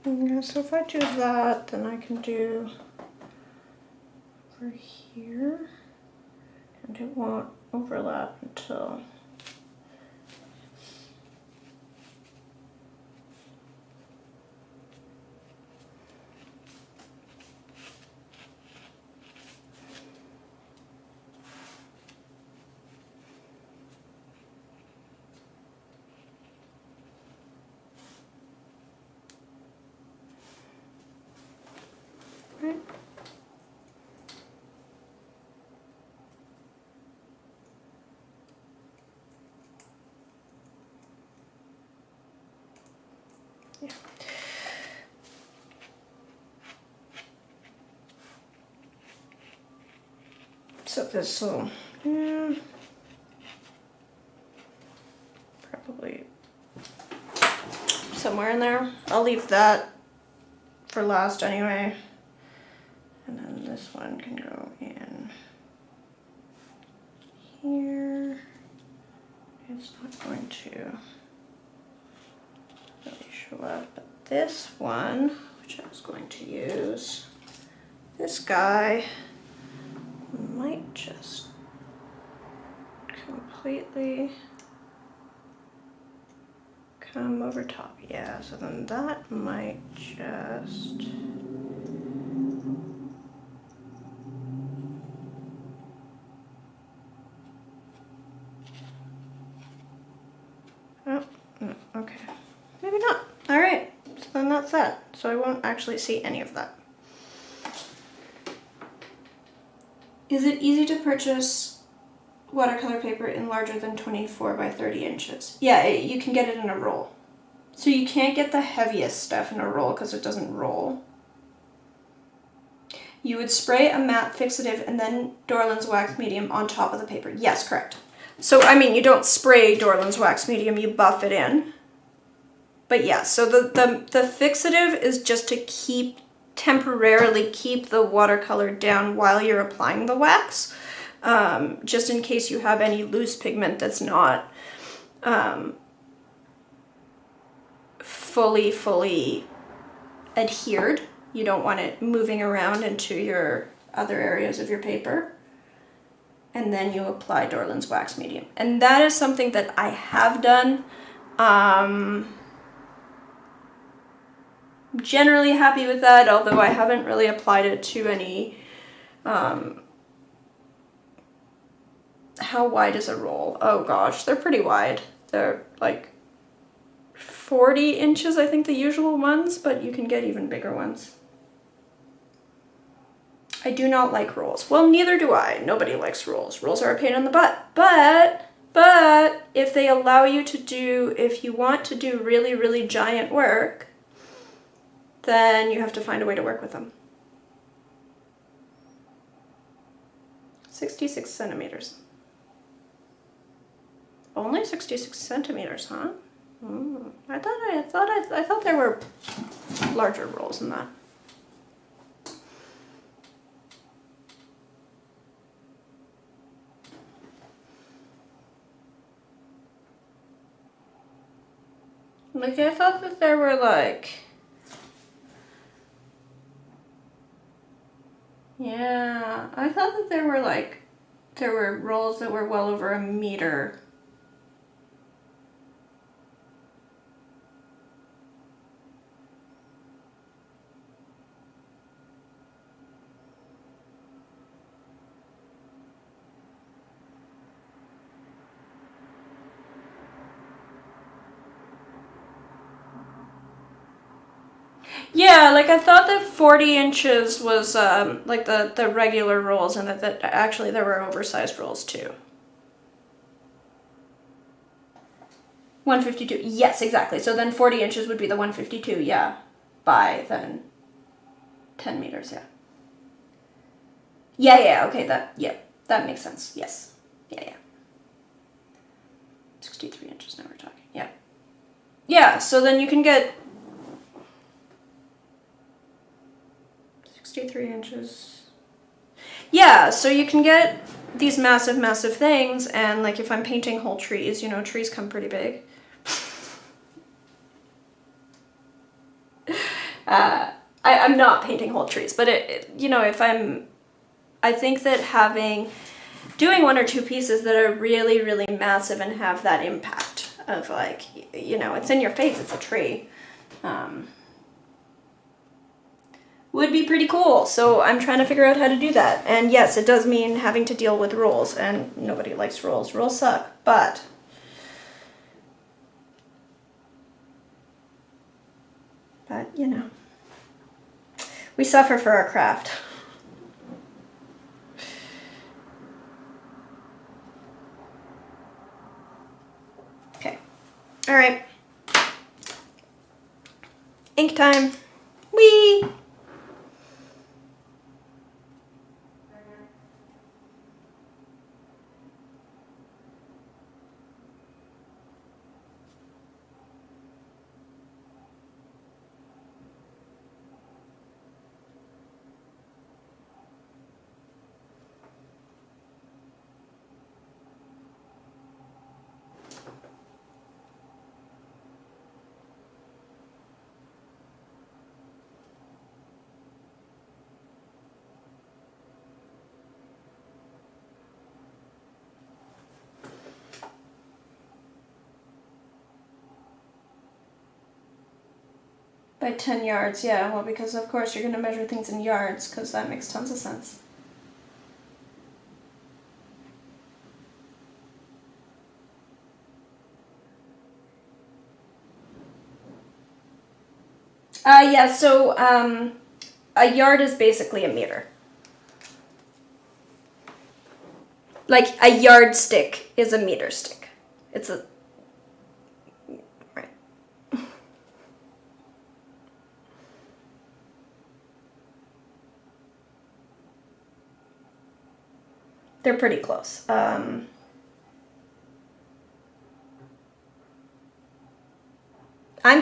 Yeah, so if I do that, then I can do over here, and it won't overlap until right. Yeah. So this will, yeah, probably somewhere in there. I'll leave that for last anyway. And then this one can go in here. It's not going to really show up, but this one, which I was going to use, this guy might just completely come over top. Yeah, so then that might just that's that. So I won't actually see any of that. Is it easy to purchase watercolor paper in larger than 24 by 30 inches? Yeah, you can get it in a roll. So you can't get the heaviest stuff in a roll because it doesn't roll. You would spray a matte fixative and then Dorland's wax medium on top of the paper. Yes, correct. So, I mean, you don't spray Dorland's wax medium, you buff it in. But yeah, so the fixative is just to temporarily keep the watercolor down while you're applying the wax. Just in case you have any loose pigment that's not fully adhered. You don't want it moving around into your other areas of your paper. And then you apply Dorland's wax medium. And that is something that I have done. Generally happy with that, although I haven't really applied it to any, how wide is a roll? Oh gosh, they're pretty wide. They're like 40 inches, I think, the usual ones, but you can get even bigger ones. I do not like rolls. Well, neither do I. Nobody likes rolls. Rolls are a pain in the butt. But if they allow you to do, if you want to do really, really giant work, then you have to find a way to work with them. 66 centimeters. Only 66 centimeters, huh? I thought there were larger rolls than that. Like, I thought that there were like, yeah, I thought that there were rolls that were well over a meter. Yeah, like I thought that 40 inches was like the regular rolls, and that actually there were oversized rolls too. 152, yes, exactly. So then 40 inches would be the 152, yeah, by then 10 meters, yeah. Yeah, okay, that makes sense, yes. Yeah. 63 inches, now we're talking, yeah. Yeah, so then you can get 63 inches. Yeah, so you can get these massive things, and like if I'm painting whole trees, you know, trees come pretty big. I'm not painting whole trees, but you know, I think that doing one or two pieces that are really, really massive and have that impact of like, you know, it's in your face, it's a tree. Would be pretty cool. So I'm trying to figure out how to do that. And yes, it does mean having to deal with rolls, and nobody likes rolls. Rolls suck, but you know, we suffer for our craft. Okay. All right. Ink time. Whee! By 10 yards, yeah. Well, because of course you're going to measure things in yards, because that makes tons of sense. Yeah, so a yard is basically a meter. Like a yardstick is a meter stick. It's a... Right. They're pretty close. I'm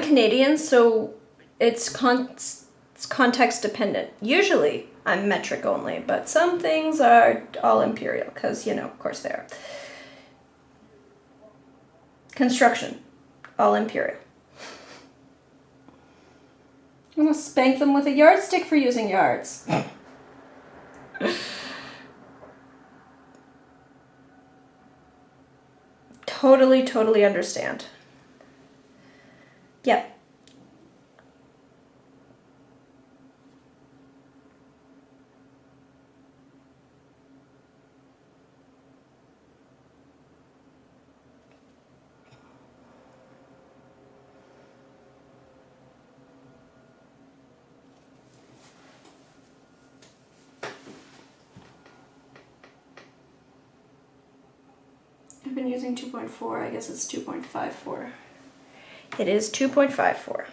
Canadian, so it's context dependent. Usually I'm metric only, but some things are all imperial because, you know, of course they are. Construction, all imperial. I'm gonna spank them with a yardstick for using yards. Totally understand. Yep. I've been using 2.4, I guess it's 2.54. It is 2.54.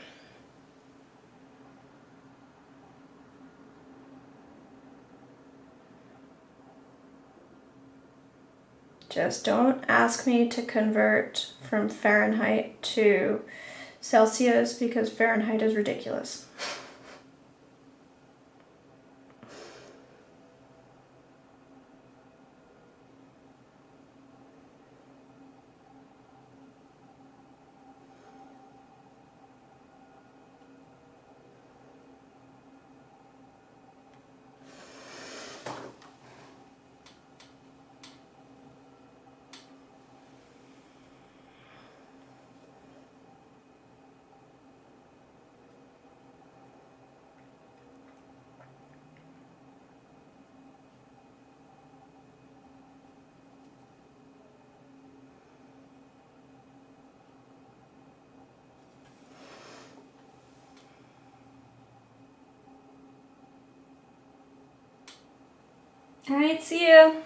Just don't ask me to convert from Fahrenheit to Celsius because Fahrenheit is ridiculous. All right, see you.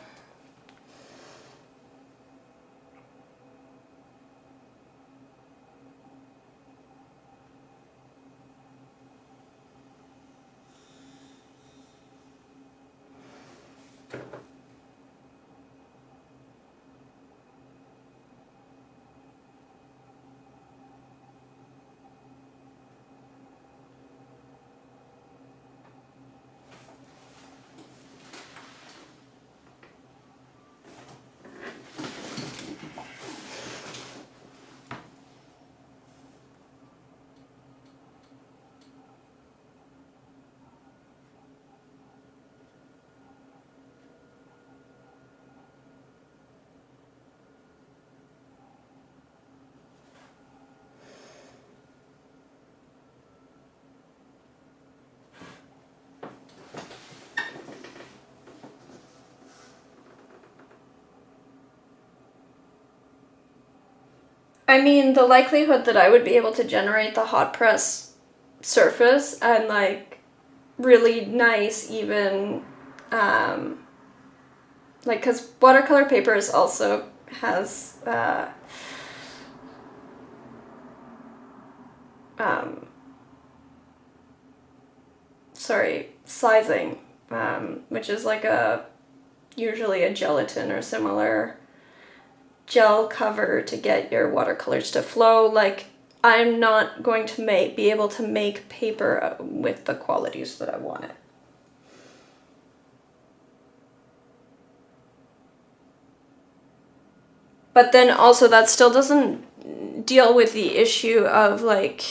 I mean, the likelihood that I would be able to generate the hot press surface and like really nice even like, because watercolor papers also has sizing, which is like usually a gelatin or similar gel cover to get your watercolors to flow. Like, I'm not going to be able to make paper with the qualities that I want it. But then also that still doesn't deal with the issue of like,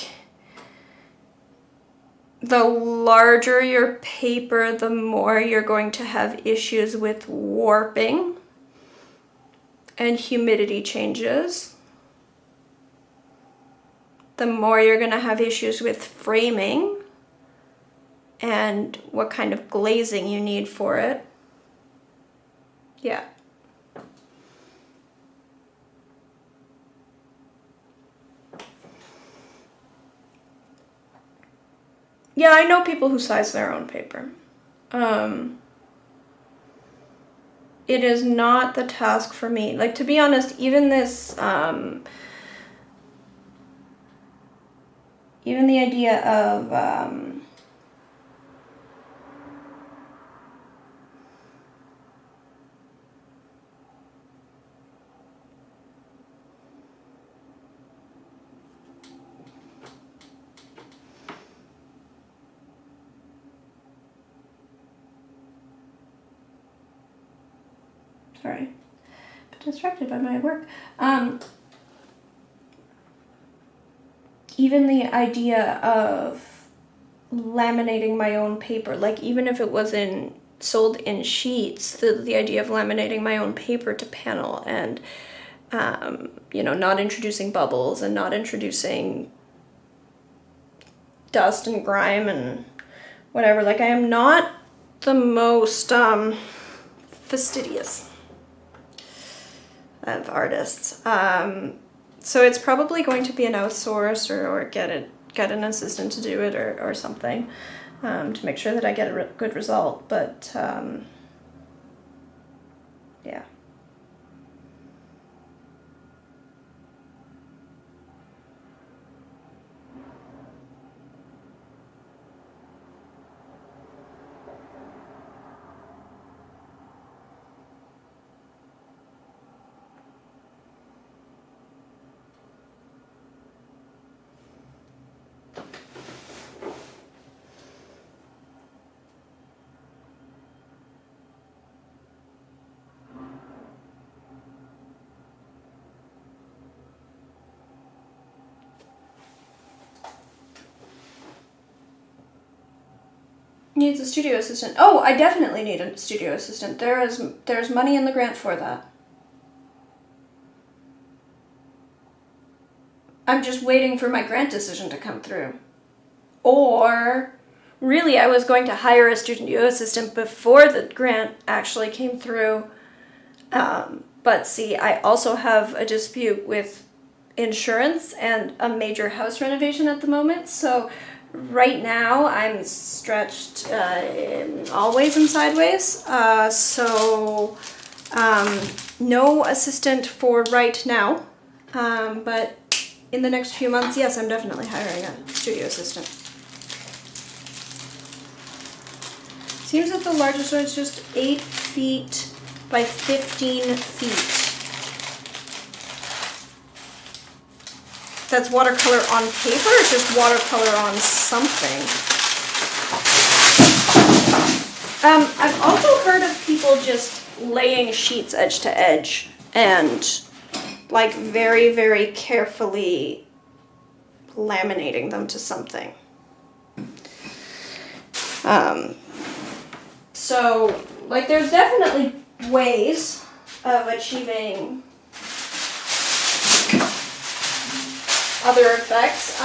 the larger your paper, the more you're going to have issues with warping and humidity changes. The more you're going to have issues with framing and what kind of glazing you need for it. Yeah. Yeah, I know people who size their own paper. It is not the task for me. Like, to be honest, even this, even the idea of, sorry, but distracted by my work. Even the idea of laminating my own paper, like even if it was sold in sheets, the idea of laminating my own paper to panel and, you know, not introducing bubbles and not introducing dust and grime and whatever. Like, I am not the most fastidious of artists. So it's probably going to be an outsource or get an assistant to do it or something, to make sure that I get a good result. But yeah. Needs a studio assistant. Oh, I definitely need a studio assistant. There's money in the grant for that. I'm just waiting for my grant decision to come through. Or, really, I was going to hire a studio assistant before the grant actually came through. But see, I also have a dispute with insurance and a major house renovation at the moment, so right now I'm stretched always and sideways, so no assistant for right now, but in the next few months, yes, I'm definitely hiring a studio assistant. Seems that the largest one is just 8 feet by 15 feet. That's watercolor on paper or just watercolor on something? I've also heard of people just laying sheets edge to edge and like very, very carefully laminating them to something. So, like, there's definitely ways of achieving other effects.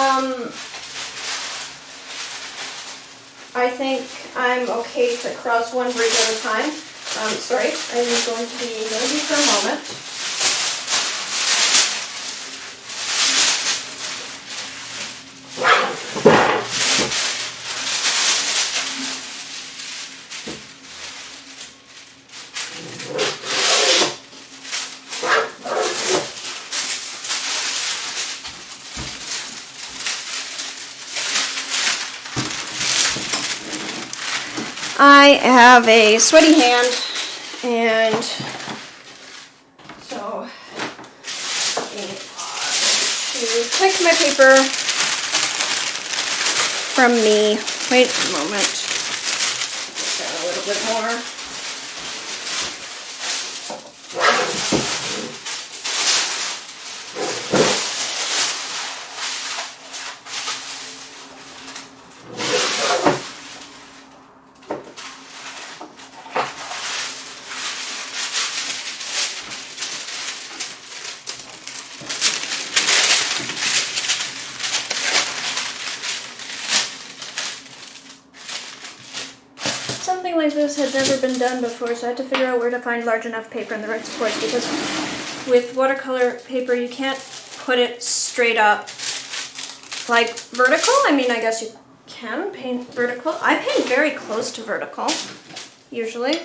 I think I'm okay to cross one bridge at a time. Sorry, I'm going to be nosy for a moment. I have a sweaty hand, and so I need to protect my paper from me. Wait a moment. Just got a little bit more. Something like this had never been done before, so I had to figure out where to find large enough paper and the right supports, because with watercolor paper you can't put it straight up like vertical. I mean, I guess you can paint vertical. I paint very close to vertical, usually.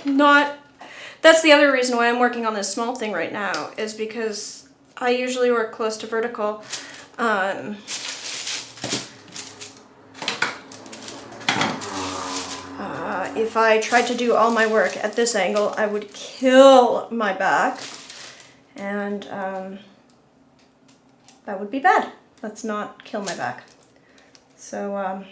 That's the other reason why I'm working on this small thing right now, is because I usually work close to vertical. If I tried to do all my work at this angle, I would kill my back, and that would be bad. Let's not kill my back. So,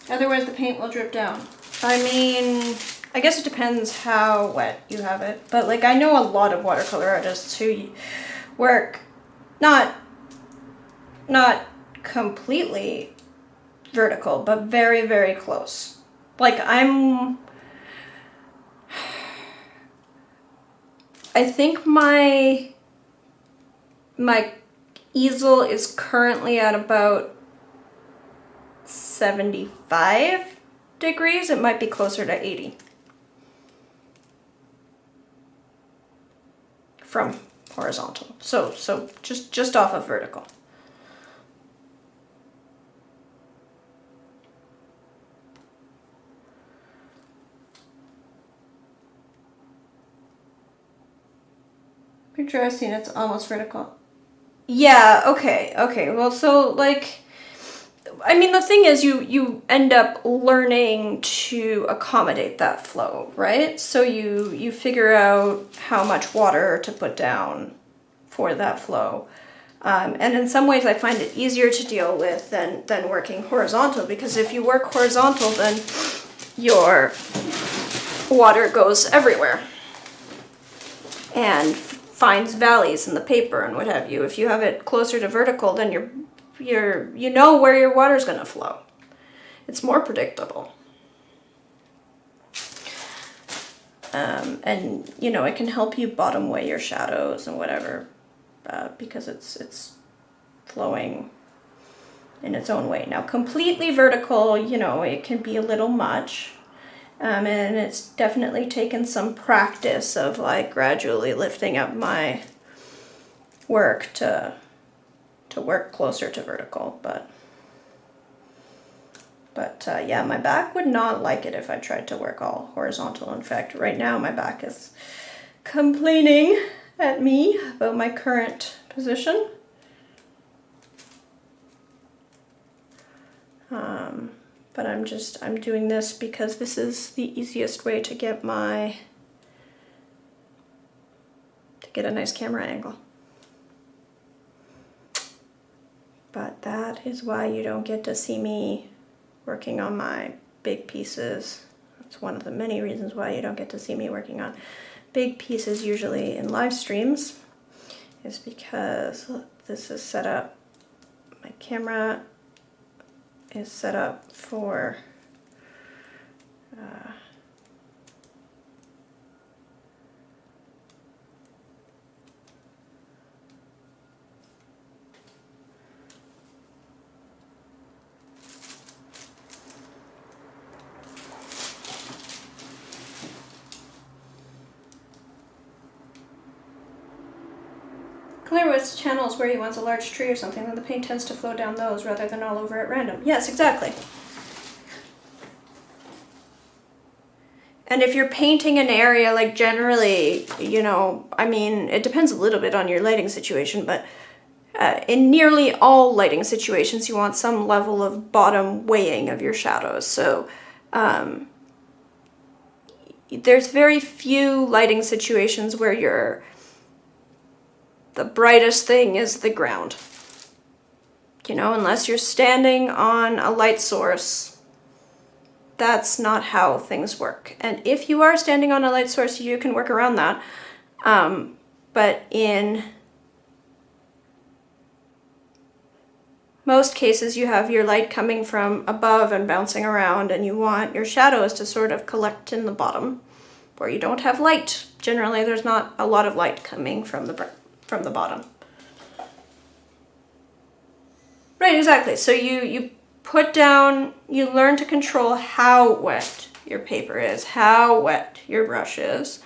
otherwise the paint will drip down. I mean, I guess it depends how wet you have it, but like I know a lot of watercolor artists who work not completely vertical, but very, very close. Like I think my easel is currently at about 75 degrees. It might be closer to 80 from horizontal. So just off of vertical. Interesting, it's almost vertical. Yeah, okay. Well, so like, I mean, the thing is you end up learning to accommodate that flow, right? So you figure out how much water to put down for that flow. And in some ways I find it easier to deal with than working horizontal, because if you work horizontal, then your water goes everywhere and finds valleys in the paper and what have you. If you have it closer to vertical, then you know where your water's going to flow. It's more predictable. And you know, it can help you bottom weigh your shadows and whatever, because it's flowing in its own way. Now, completely vertical, you know, it can be a little much. And it's definitely taken some practice of like gradually lifting up my work to work closer to vertical, but yeah, my back would not like it if I tried to work all horizontal. In fact, right now my back is complaining at me about my current position. But I'm doing this because this is the easiest way to get a nice camera angle. But that is why you don't get to see me working on my big pieces. That's one of the many reasons why you don't get to see me working on big pieces usually in live streams, is because this is set up, my camera is set up for clear with channels where he wants a large tree or something, then the paint tends to flow down those rather than all over at random. Yes, exactly. And if you're painting an area, like generally, you know, I mean, it depends a little bit on your lighting situation, but in nearly all lighting situations, you want some level of bottom weighing of your shadows. So there's very few lighting situations where the brightest thing is the ground. You know, unless you're standing on a light source, that's not how things work. And if you are standing on a light source, you can work around that. But in most cases, you have your light coming from above and bouncing around, and you want your shadows to sort of collect in the bottom. where you don't have light. Generally, there's not a lot of light coming from the bottom. Right, exactly. So you put down, you learn to control how wet your paper is, how wet your brush is,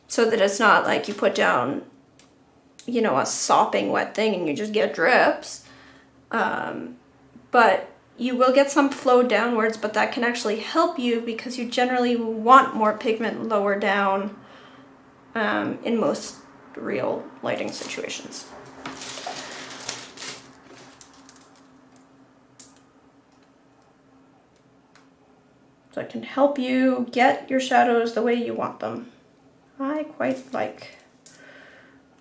so that it's not like you put down, you know, a sopping wet thing and you just get drips. But you will get some flow downwards, but that can actually help you because you generally want more pigment lower down in most real lighting situations. So it can help you get your shadows the way you want them. I quite like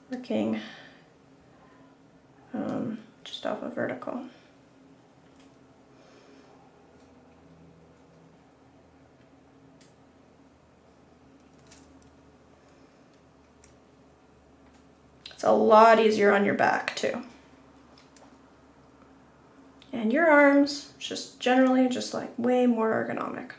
working just off of vertical. It's a lot easier on your back too. And your arms, just generally just like way more ergonomic.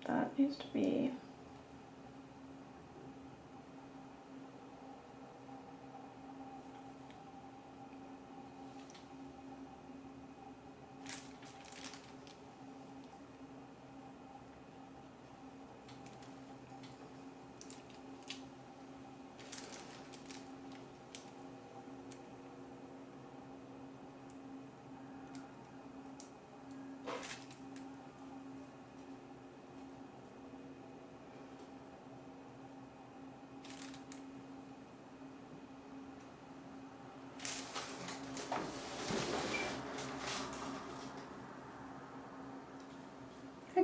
That needs to be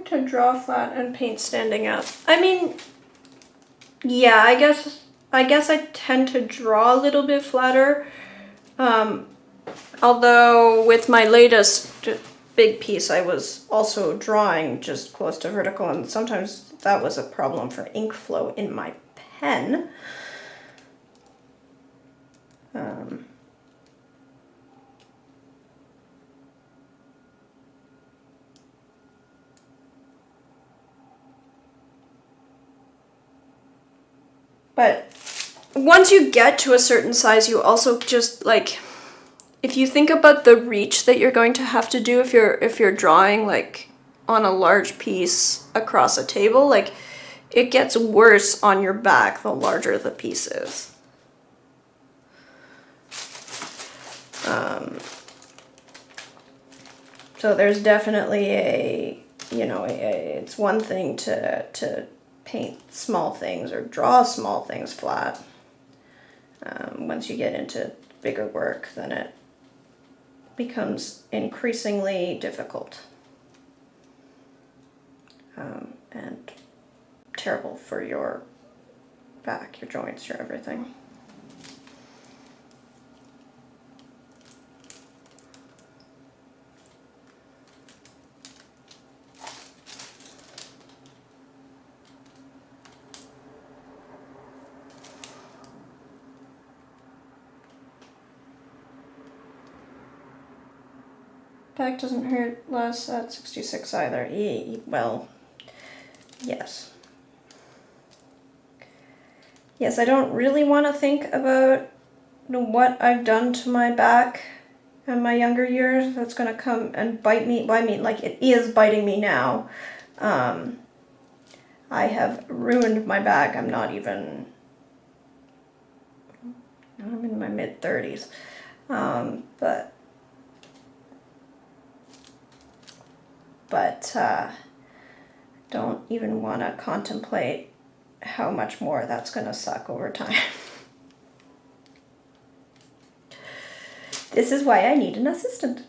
to draw flat and paint standing up. I mean, yeah, I guess I tend to draw a little bit flatter. Although with my latest big piece, I was also drawing just close to vertical, and sometimes that was a problem for ink flow in my pen. But once you get to a certain size, you also just like, if you think about the reach that you're going to have to do if you're drawing like on a large piece across a table, like it gets worse on your back the larger the piece is. So there's definitely a, you know, it's one thing to paint small things or draw small things flat. Once you get into bigger work, then it becomes increasingly difficult and terrible for your back, your joints, your everything. Back doesn't hurt less at 66 either. Well, yes. Yes, I don't really want to think about what I've done to my back in my younger years. That's going to come and bite me. Well, I mean, like, it is biting me now. I have ruined my back. I'm in my mid-30s. But don't even want to contemplate how much more that's going to suck over time. This is why I need an assistant.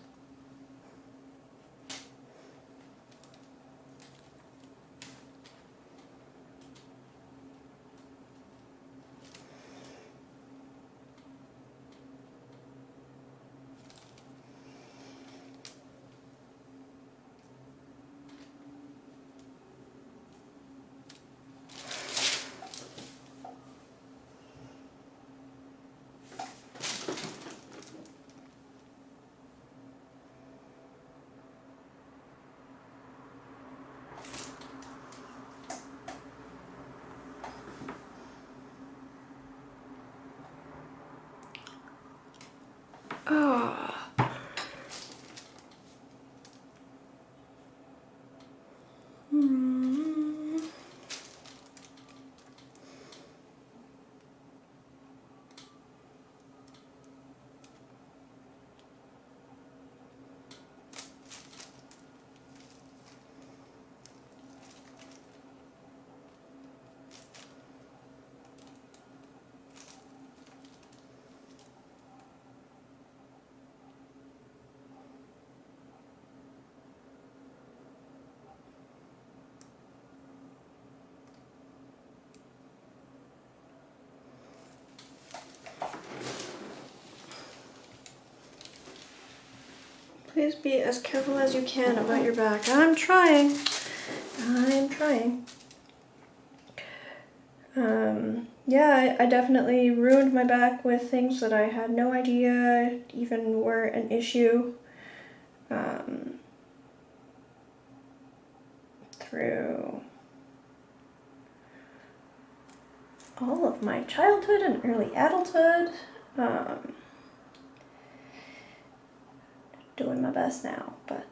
Oh. Please be as careful as you can about your back. I'm trying. Yeah, I definitely ruined my back with things that I had no idea even were an issue. Through all of my childhood and early adulthood. Doing my best now, but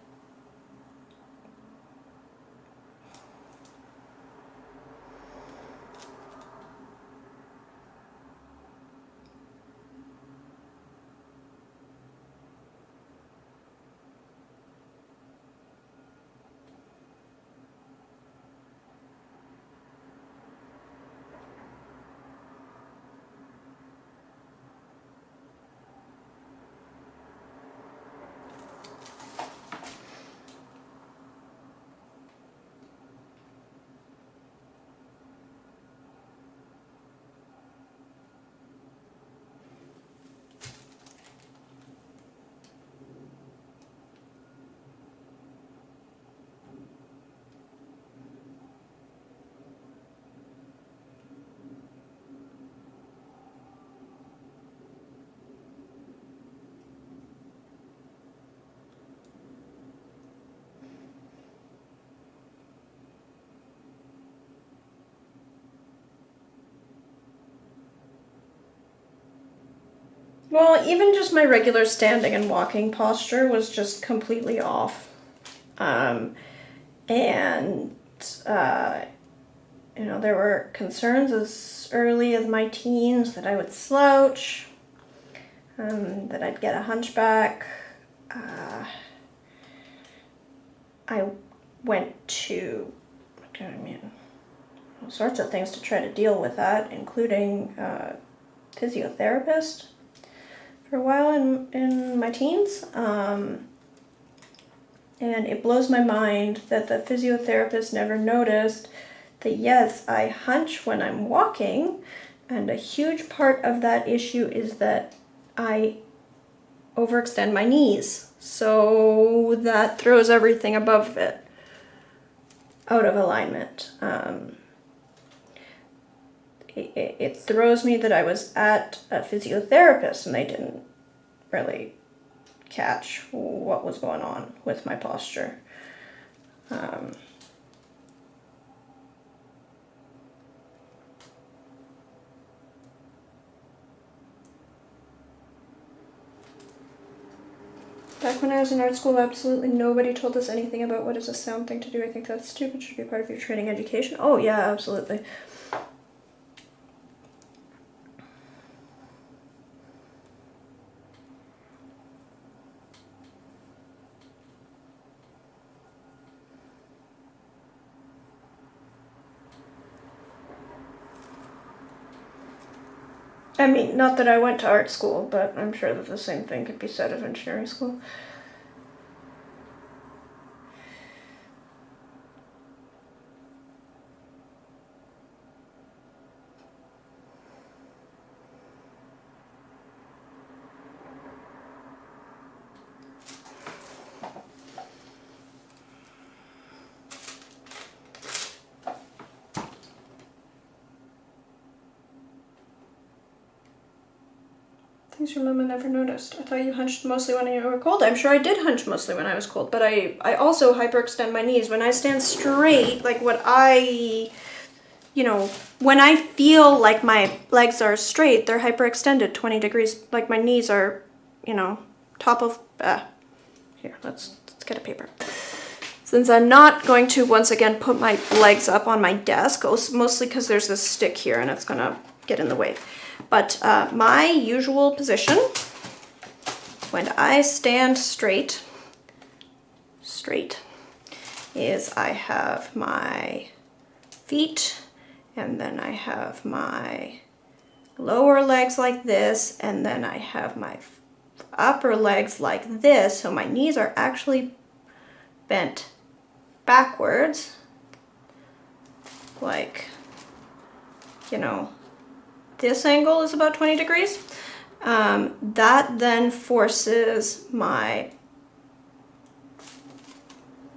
well, even just my regular standing and walking posture was just completely off. There were concerns as early as my teens that I would slouch, that I'd get a hunchback. I went to, all sorts of things to try to deal with that, including physiotherapist for a while in my teens. And it blows my mind that the physiotherapist never noticed that, yes, I hunch when I'm walking, and a huge part of that issue is that I overextend my knees. So that throws everything above it out of alignment. It throws me that I was at a physiotherapist and they didn't really catch what was going on with my posture. Back when I was in art school, absolutely nobody told us anything about what is a sound thing to do. I think that's stupid. Should be part of your training education. Oh yeah, absolutely. I mean, not that I went to art school, but I'm sure that the same thing could be said of engineering school. Things your mama never noticed. I thought you hunched mostly when you were cold. I'm sure I did hunch mostly when I was cold, but I also hyperextend my knees. When I stand straight, like when I feel like my legs are straight, they're hyperextended 20 degrees. Like my knees are, top of, here, let's get a paper. Since I'm not going to, once again, put my legs up on my desk, mostly because there's this stick here and it's gonna get in the way. But my usual position when I stand straight, is I have my feet and then I have my lower legs like this and then I have my upper legs like this. So my knees are actually bent backwards, like, this angle is about 20 degrees. That then forces my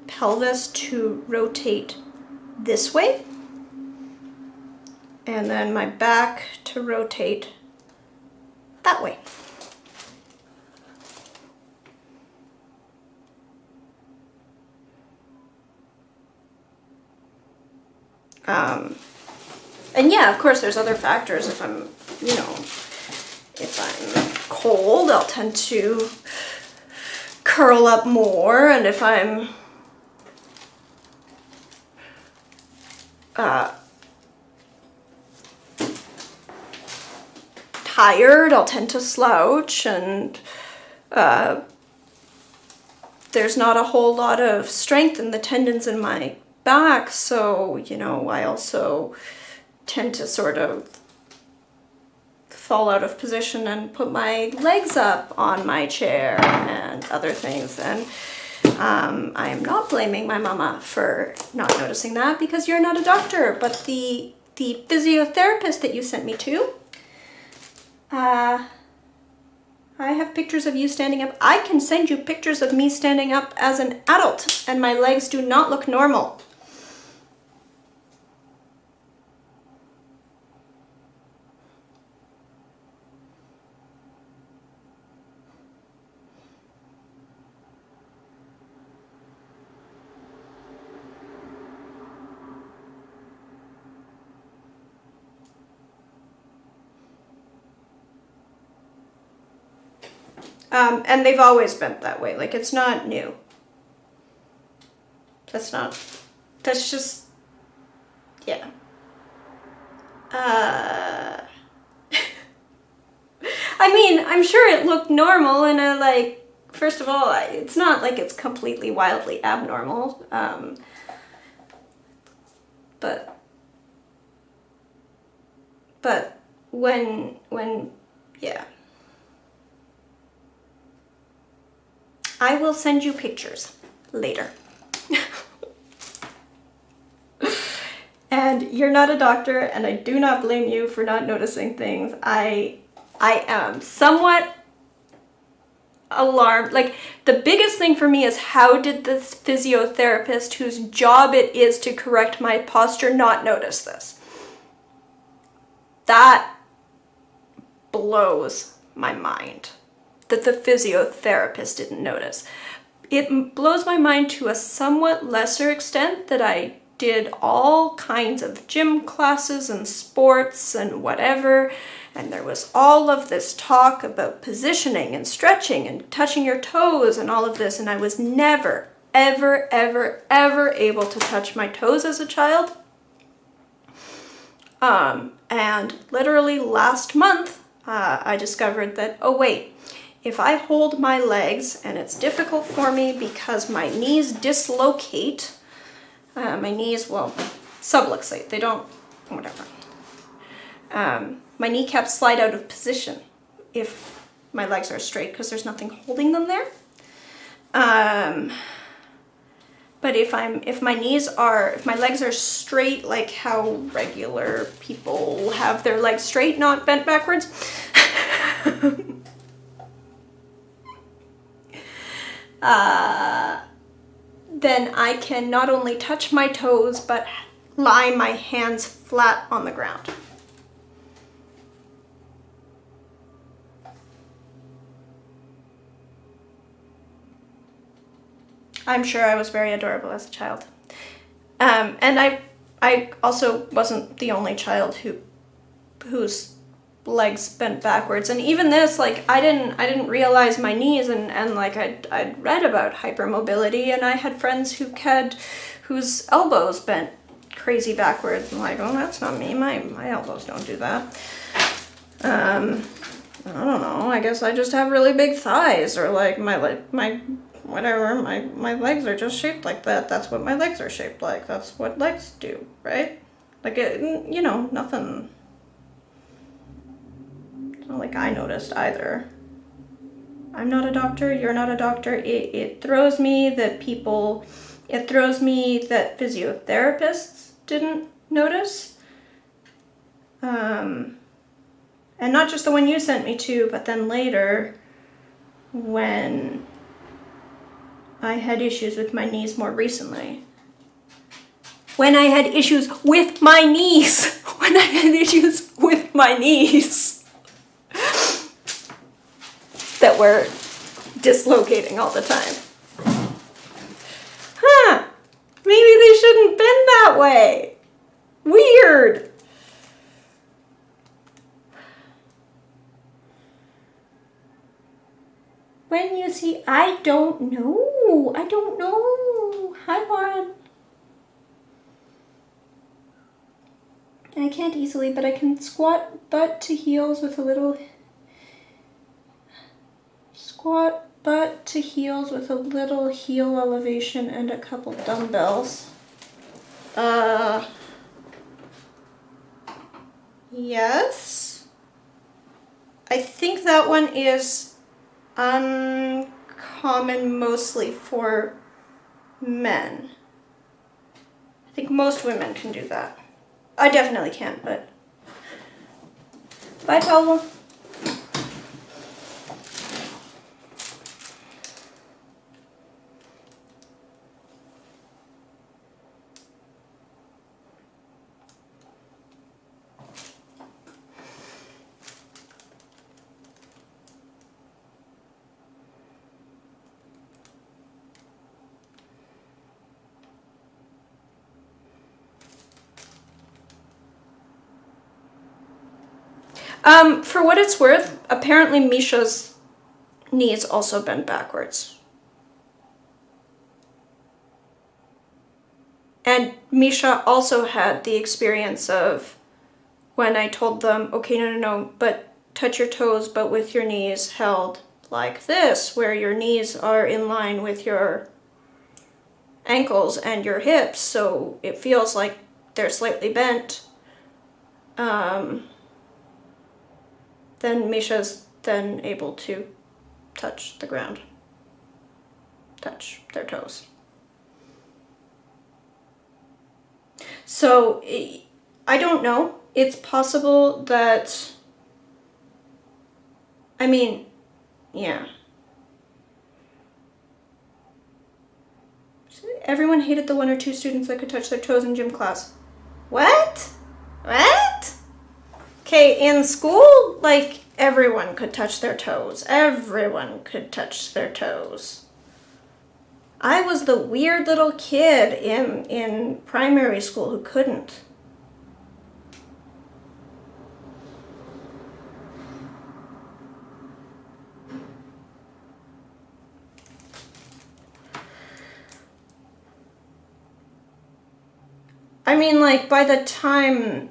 pelvis to rotate this way, and then my back to rotate that way. And yeah, of course, there's other factors. If I'm, if I'm cold, I'll tend to curl up more, and if I'm tired, I'll tend to slouch, and there's not a whole lot of strength in the tendons in my back, so, I also tend to sort of fall out of position and put my legs up on my chair and other things. And I am not blaming my mama for not noticing that, because you're not a doctor, but the physiotherapist that you sent me to, I have pictures of you standing up. I can send you pictures of me standing up as an adult, and my legs do not look normal. And they've always been that way. Like, it's not new. That's just, yeah. I mean, I'm sure it looked normal, and first of all, it's not like it's completely wildly abnormal. But when, yeah. I will send you pictures later. And you're not a doctor, and I do not blame you for not noticing things. I am somewhat alarmed. Like, the biggest thing for me is, how did this physiotherapist, whose job it is to correct my posture, not notice this? That blows my mind. that the physiotherapist didn't notice. It blows my mind to a somewhat lesser extent that I did all kinds of gym classes and sports and whatever, and there was all of this talk about positioning and stretching and touching your toes and all of this, and I was never, ever, ever, ever able to touch my toes as a child. And literally last month, I discovered that, oh wait, if I hold my legs, and it's difficult for me because my knees dislocate, my knees, well, subluxate, they don't, whatever. My kneecaps slide out of position if my legs are straight because there's nothing holding them there. But if my legs are straight, like how regular people have their legs straight, not bent backwards, then I can not only touch my toes, but lie my hands flat on the ground. I'm sure I was very adorable as a child. And I also wasn't the only child whose legs bent backwards. And even this, like, I didn't realize my knees, and like I'd read about hypermobility, and I had friends whose elbows bent crazy backwards. I'm like, oh, that's not me. My elbows don't do that. I don't know. I guess I just have really big thighs, or like my legs are just shaped like that. That's what my legs are shaped like. That's what legs do, right? Like, nothing. It's not like I noticed either. I'm not a doctor. You're not a doctor. It throws me that physiotherapists didn't notice. And not just the one you sent me to, but then later when I had issues with my knees more recently. When I had issues with my knees. That were dislocating all the time. Huh. Maybe they shouldn't bend that way. Weird. When you see, I don't know. Hi, Lauren. I can't easily, but I can squat butt to heels with a little heel elevation and a couple dumbbells. Yes. I think that one is uncommon mostly for men. I think most women can do that. I definitely can, but... Bye, Paula. For what it's worth, apparently Misha's knees also bend backwards. And Misha also had the experience of when I told them, okay, no, but touch your toes, but with your knees held like this, where your knees are in line with your ankles and your hips, so it feels like they're slightly bent. Then Misha's then able to touch the ground, touch their toes. So, I don't know. It's possible that, I mean, yeah. Everyone hated the 1 or 2 students that could touch their toes in gym class. What? Okay, in school, like, everyone could touch their toes. Everyone could touch their toes. I was the weird little kid in primary school who couldn't. I mean, like, by the time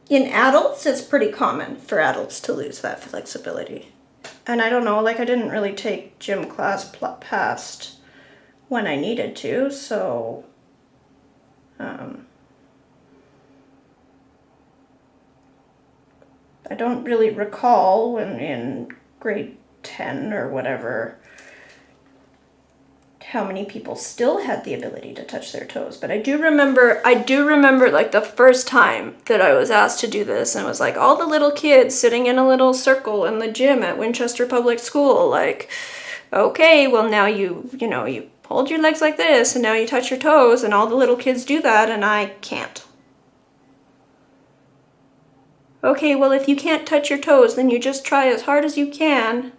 in adults, it's pretty common for adults to lose that flexibility. And I don't know, like, I didn't really take gym class past when I needed to, so I don't really recall when in grade 10 or whatever how many people still had the ability to touch their toes. But I do remember like the first time that I was asked to do this, and it was like all the little kids sitting in a little circle in the gym at Winchester Public School, like, okay, well now you hold your legs like this and now you touch your toes, and all the little kids do that and I can't. Okay, well if you can't touch your toes, then you just try as hard as you can.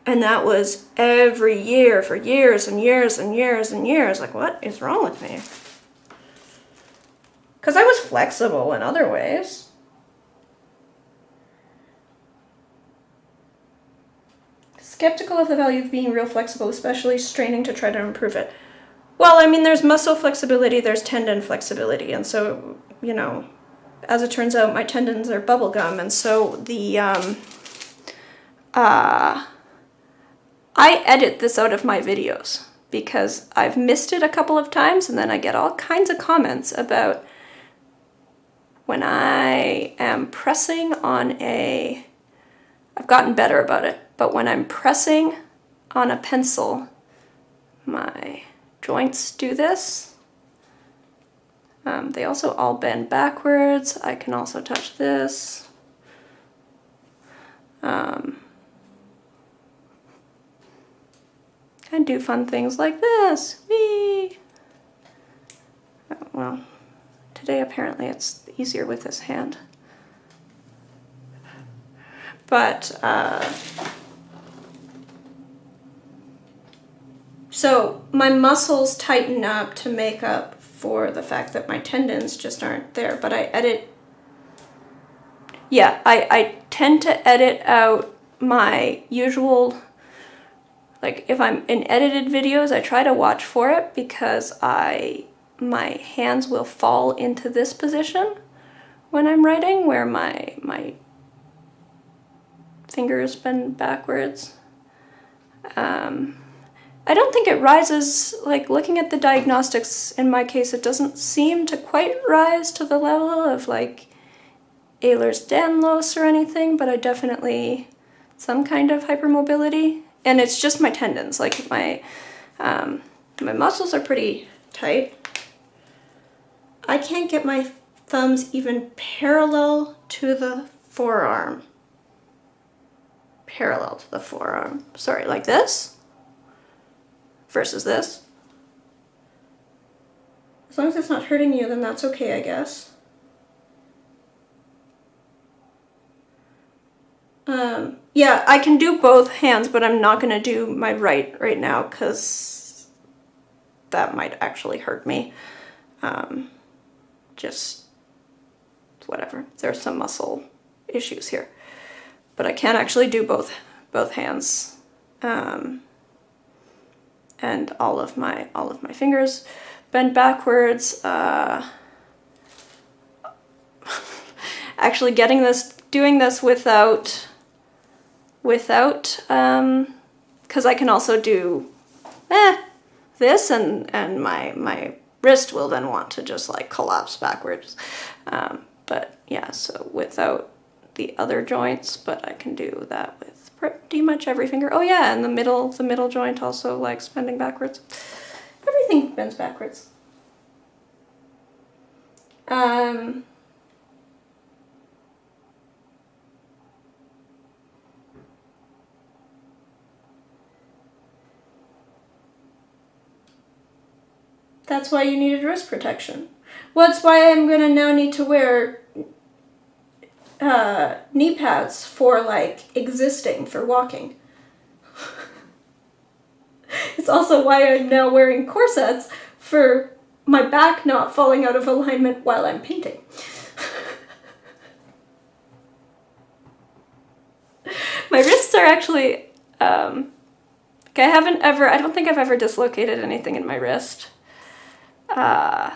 And that was every year for years and years and years and years. Like, what is wrong with me? Because I was flexible in other ways. Skeptical of the value of being real flexible, especially straining to try to improve it. Well, I mean, there's muscle flexibility, there's tendon flexibility. And so, as it turns out, my tendons are bubblegum. And so I edit this out of my videos because I've missed it a couple of times, and then I get all kinds of comments about when I am pressing on I've gotten better about it, but when I'm pressing on a pencil, my joints do this. They also all bend backwards. I can also touch this. And do fun things like this. Whee! Oh, well, today apparently it's easier with this hand. But, so my muscles tighten up to make up for the fact that my tendons just aren't there. But I edit, yeah, I tend to edit out my usual, like if I'm in edited videos, I try to watch for it because my hands will fall into this position when I'm writing, where my fingers bend backwards. I don't think it rises, like looking at the diagnostics, in my case, it doesn't seem to quite rise to the level of like Ehlers-Danlos or anything, but I definitely, some kind of hypermobility. And it's just my tendons, like my muscles are pretty tight. I can't get my thumbs even parallel to the forearm. Parallel to the forearm. Sorry, like this versus this. As long as it's not hurting you, then that's okay, I guess. Yeah, I can do both hands, but I'm not going to do my right now because that might actually hurt me. Just whatever. There's some muscle issues here. But I can actually do both hands. And all of my fingers bend backwards. Actually doing this without, because I can also do this, and my wrist will then want to just like collapse backwards. But yeah, so without the other joints, but I can do that with pretty much every finger. Oh yeah, and the middle joint also likes bending backwards. Everything bends backwards. That's why you needed wrist protection. Well, that's why I'm gonna now need to wear knee pads for like existing, for walking. It's also why I'm now wearing corsets for my back not falling out of alignment while I'm painting. My wrists are actually, I don't think I've ever dislocated anything in my wrist. And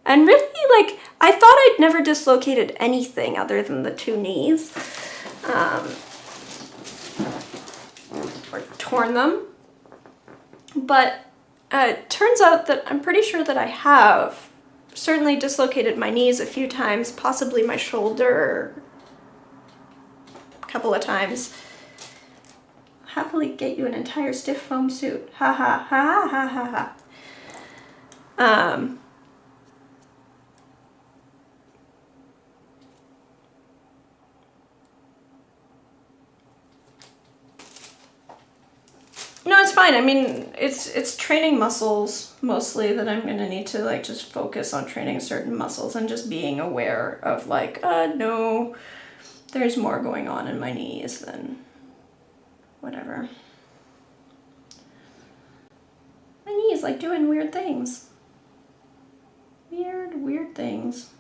really, like, I thought I'd never dislocated anything other than the two knees. Or torn them. But it turns out that I'm pretty sure that I have certainly dislocated my knees a few times, possibly my shoulder a couple of times. I'll happily get you an entire stiff foam suit. Ha ha ha ha ha ha. No, it's fine. I mean, it's training muscles mostly that I'm gonna need to like just focus on training certain muscles and just being aware of like, no, there's more going on in my knees than whatever. My knees like doing weird things. Weird things.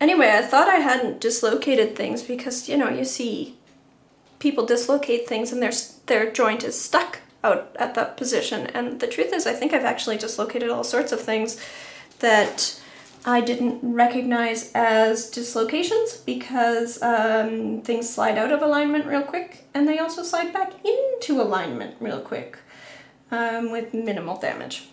Anyway, I thought I hadn't dislocated things because, you know, you see people dislocate things and their joint is stuck out at that position. And the truth is, I think I've actually dislocated all sorts of things that I didn't recognize as dislocations because things slide out of alignment real quick and they also slide back into alignment real quick with minimal damage.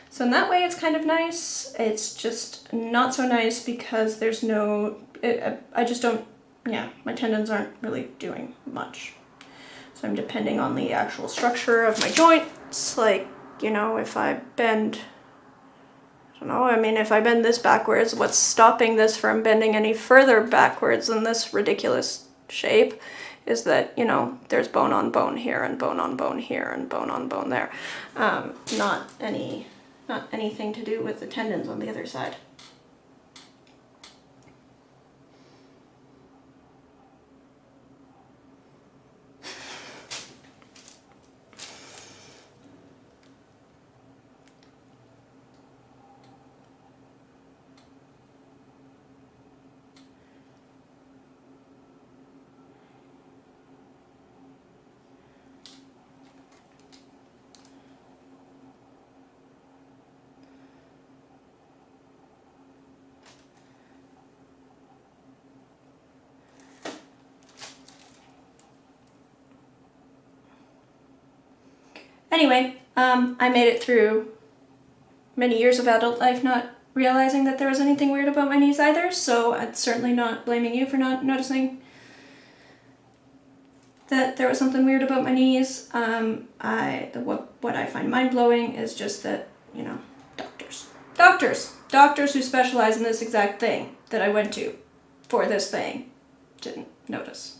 So in that way it's kind of nice. It's just not so nice because there's no, I just don't, yeah, my tendons aren't really doing much. So I'm depending on the actual structure of my joints. Like, you know, if I bend, I don't know, I mean, if I bend this backwards, what's stopping this from bending any further backwards than this ridiculous shape is that, you know, there's bone on bone here and bone on bone here and bone on bone there. Not anything to do with the tendons on the other side. Anyway, I made it through many years of adult life not realizing that there was anything weird about my knees either, so I'm certainly not blaming you for not noticing that there was something weird about my knees. What I find mind-blowing is just that, you know, doctors who specialize in this exact thing that I went to for this thing didn't notice.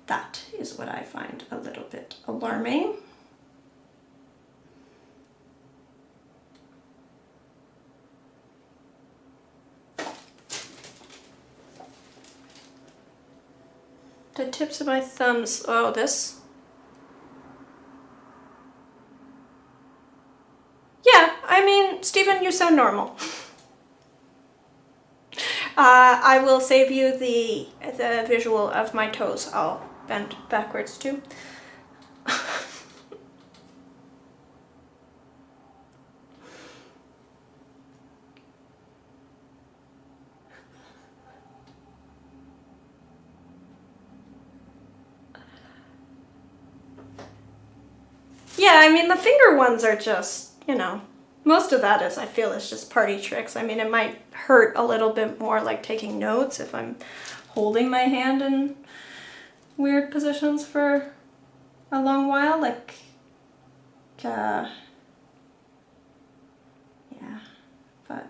That is what I find a little bit alarming. The tips of my thumbs, oh, this? Yeah, I mean, Stephen, you sound normal. I will save you the visual of my toes. I'll bend backwards too. Yeah, I mean, the finger ones are just, you know, most of that is, I feel, is just party tricks. I mean, it might hurt a little bit more like taking notes if I'm holding my hand in weird positions for a long while, like, yeah, but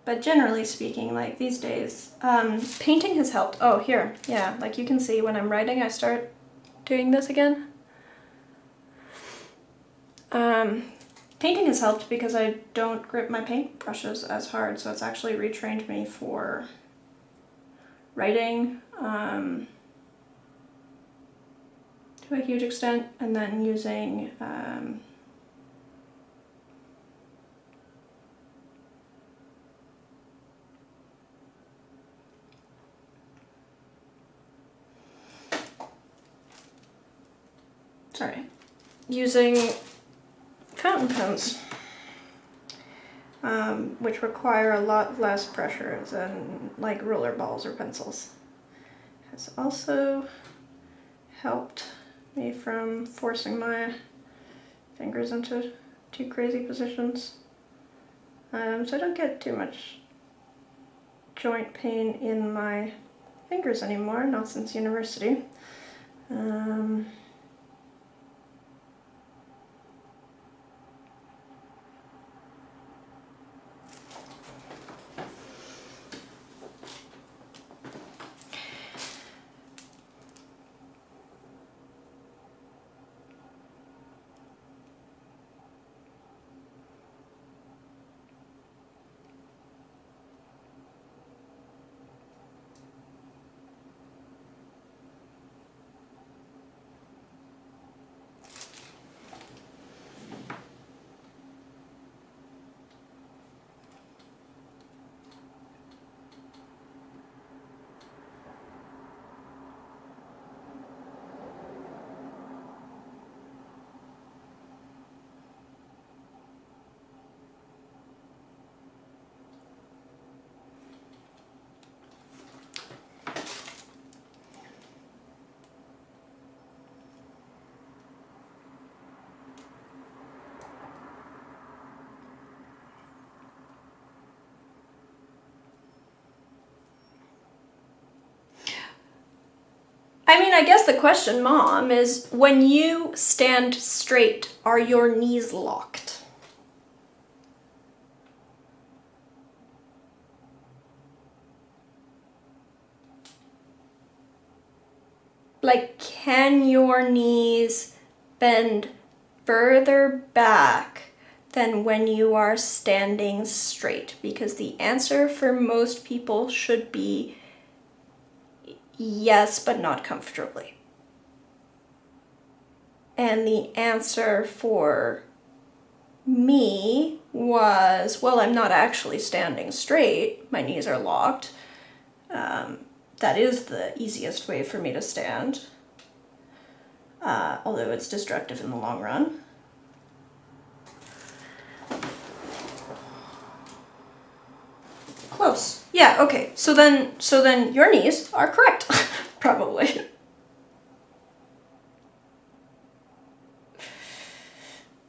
but generally speaking, like these days, painting has helped. Oh, here, yeah, like you can see when I'm writing, I start doing this again. Painting has helped because I don't grip my paint brushes as hard, so it's actually retrained me for writing to a huge extent, and then using using fountain pens, which require a lot less pressure than like roller balls or pencils. Has also helped me from forcing my fingers into too crazy positions. So I don't get too much joint pain in my fingers anymore, not since university. I mean, I guess the question, Mom, is when you stand straight, are your knees locked? Like, can your knees bend further back than when you are standing straight? Because the answer for most people should be yes, but not comfortably. And the answer for me was, well, I'm not actually standing straight. My knees are locked. That is the easiest way for me to stand, although it's destructive in the long run. Close. Yeah, okay. So then your knees are correct, probably.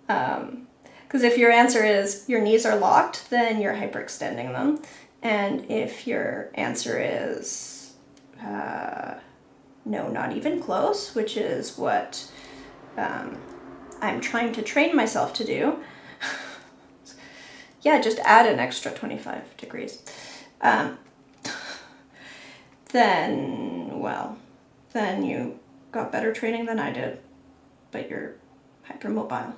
Because if your answer is your knees are locked, then you're hyperextending them. And if your answer is no, not even close, which is what I'm trying to train myself to do, yeah, just add an extra 25 degrees. Then you got better training than I did, but you're hypermobile.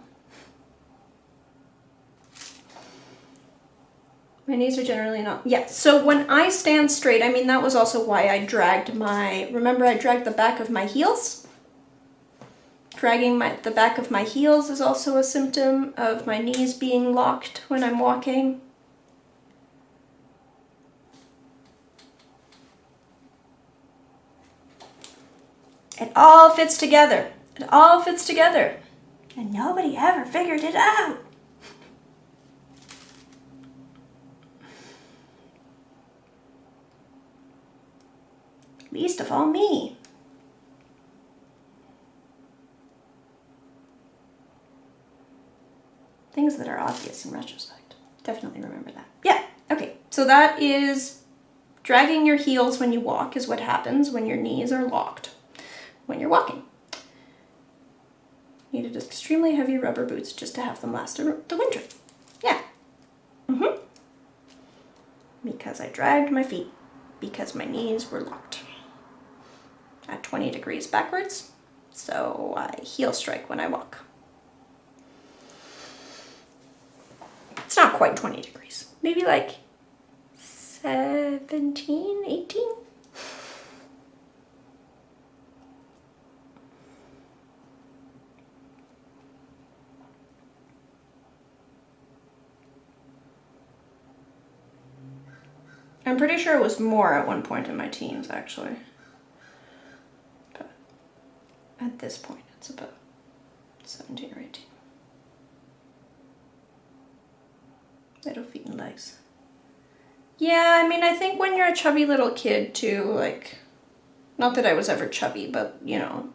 My knees are generally not, yeah, so when I stand straight, I mean, that was also why I dragged remember I dragged the back of my heels? Dragging the back of my heels is also a symptom of my knees being locked when I'm walking. It all fits together. It all fits together. And nobody ever figured it out. Least of all me. Things that are obvious in retrospect. Definitely remember that. Yeah, okay. So that is dragging your heels when you walk is what happens when your knees are locked when you're walking. Needed extremely heavy rubber boots just to have them last the winter. Yeah. because I dragged my feet because my knees were locked at 20 degrees backwards, so I heel strike when I walk. It's not quite 20 degrees, maybe like 17, 18. I'm pretty sure it was more at one point in my teens, actually. But at this point, it's about 17 or 18. Little feet and legs. Yeah, I mean, I think when you're a chubby little kid too, like, not that I was ever chubby, but, you know,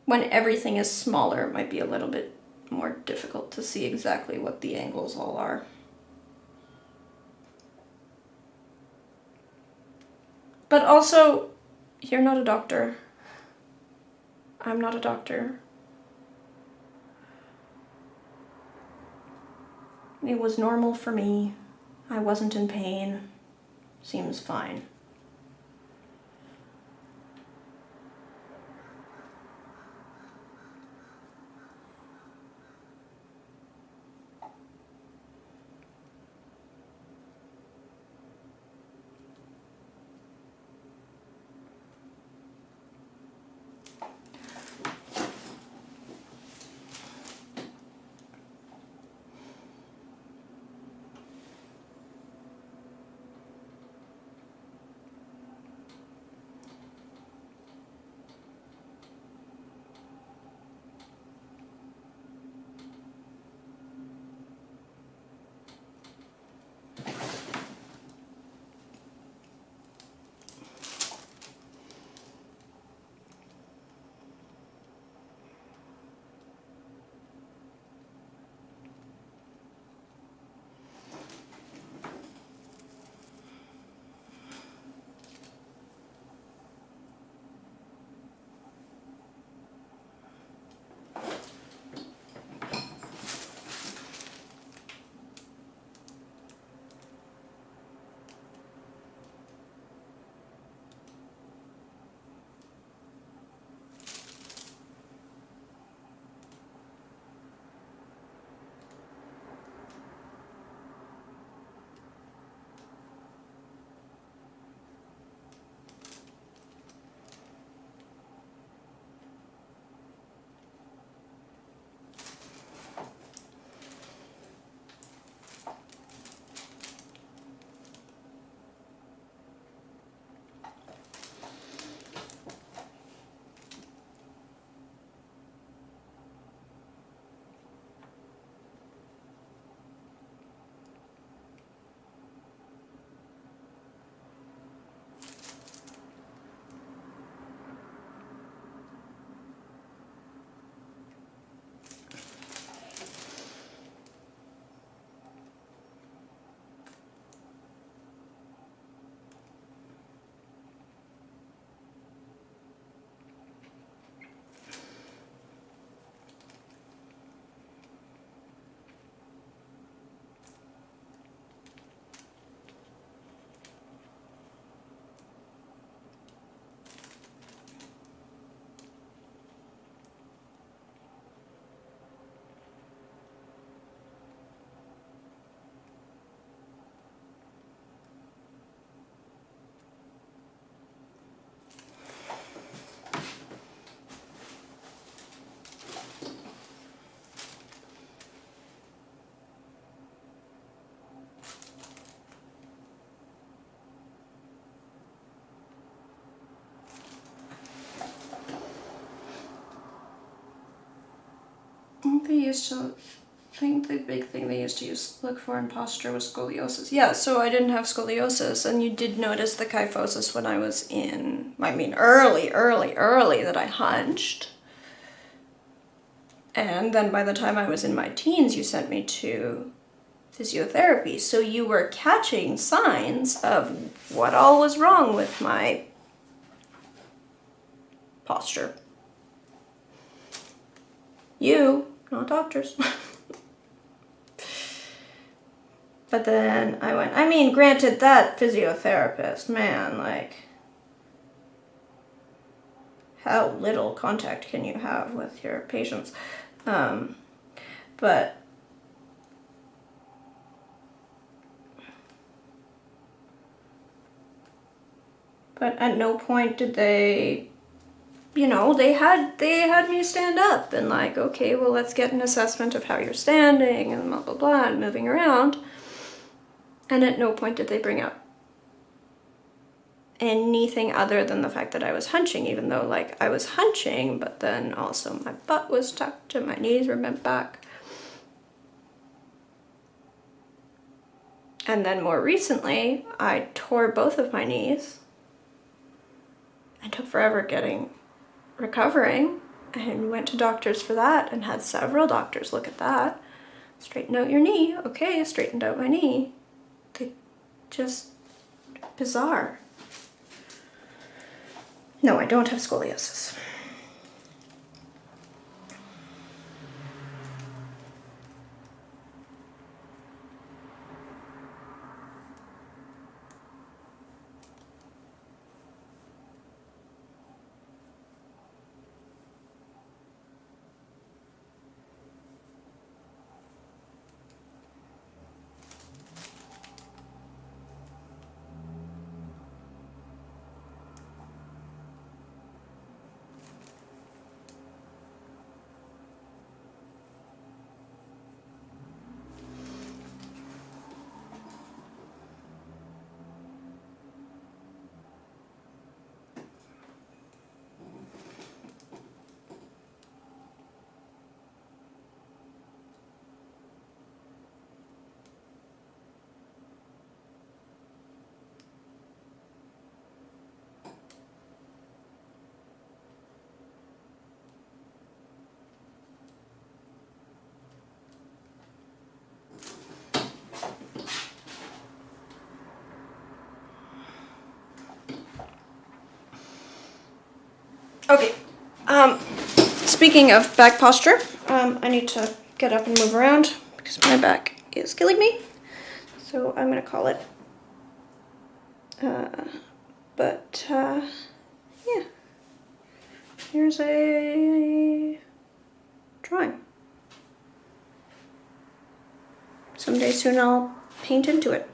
when everything is smaller, it might be a little bit more difficult to see exactly what the angles all are. But also, you're not a doctor. I'm not a doctor. It was normal for me. I wasn't in pain. Seems fine. They used to think the big thing they used to look for in posture was scoliosis. Yeah, so I didn't have scoliosis, and you did notice the kyphosis when I was in, I mean, early that I hunched. And then by the time I was in my teens, you sent me to physiotherapy. So you were catching signs of what all was wrong with my posture. You, not doctors. But then I went, I mean, granted, that physiotherapist, man, like, how little contact can you have with your patients? But at no point did they, you know, they had me stand up and like, okay, well, let's get an assessment of how you're standing and blah, blah, blah, and moving around. And at no point did they bring up anything other than the fact that I was hunching, even though like I was hunching, but then also my butt was tucked and my knees were bent back. And then more recently, I tore both of my knees. I took forever recovering, and went to doctors for that and had several doctors look at that. Straighten out your knee. Okay, straightened out my knee. They just bizarre. No, I don't have scoliosis. Okay, speaking of back posture, I need to get up and move around because my back is killing me. So I'm gonna call it. Yeah, here's a drawing. Someday soon I'll paint into it.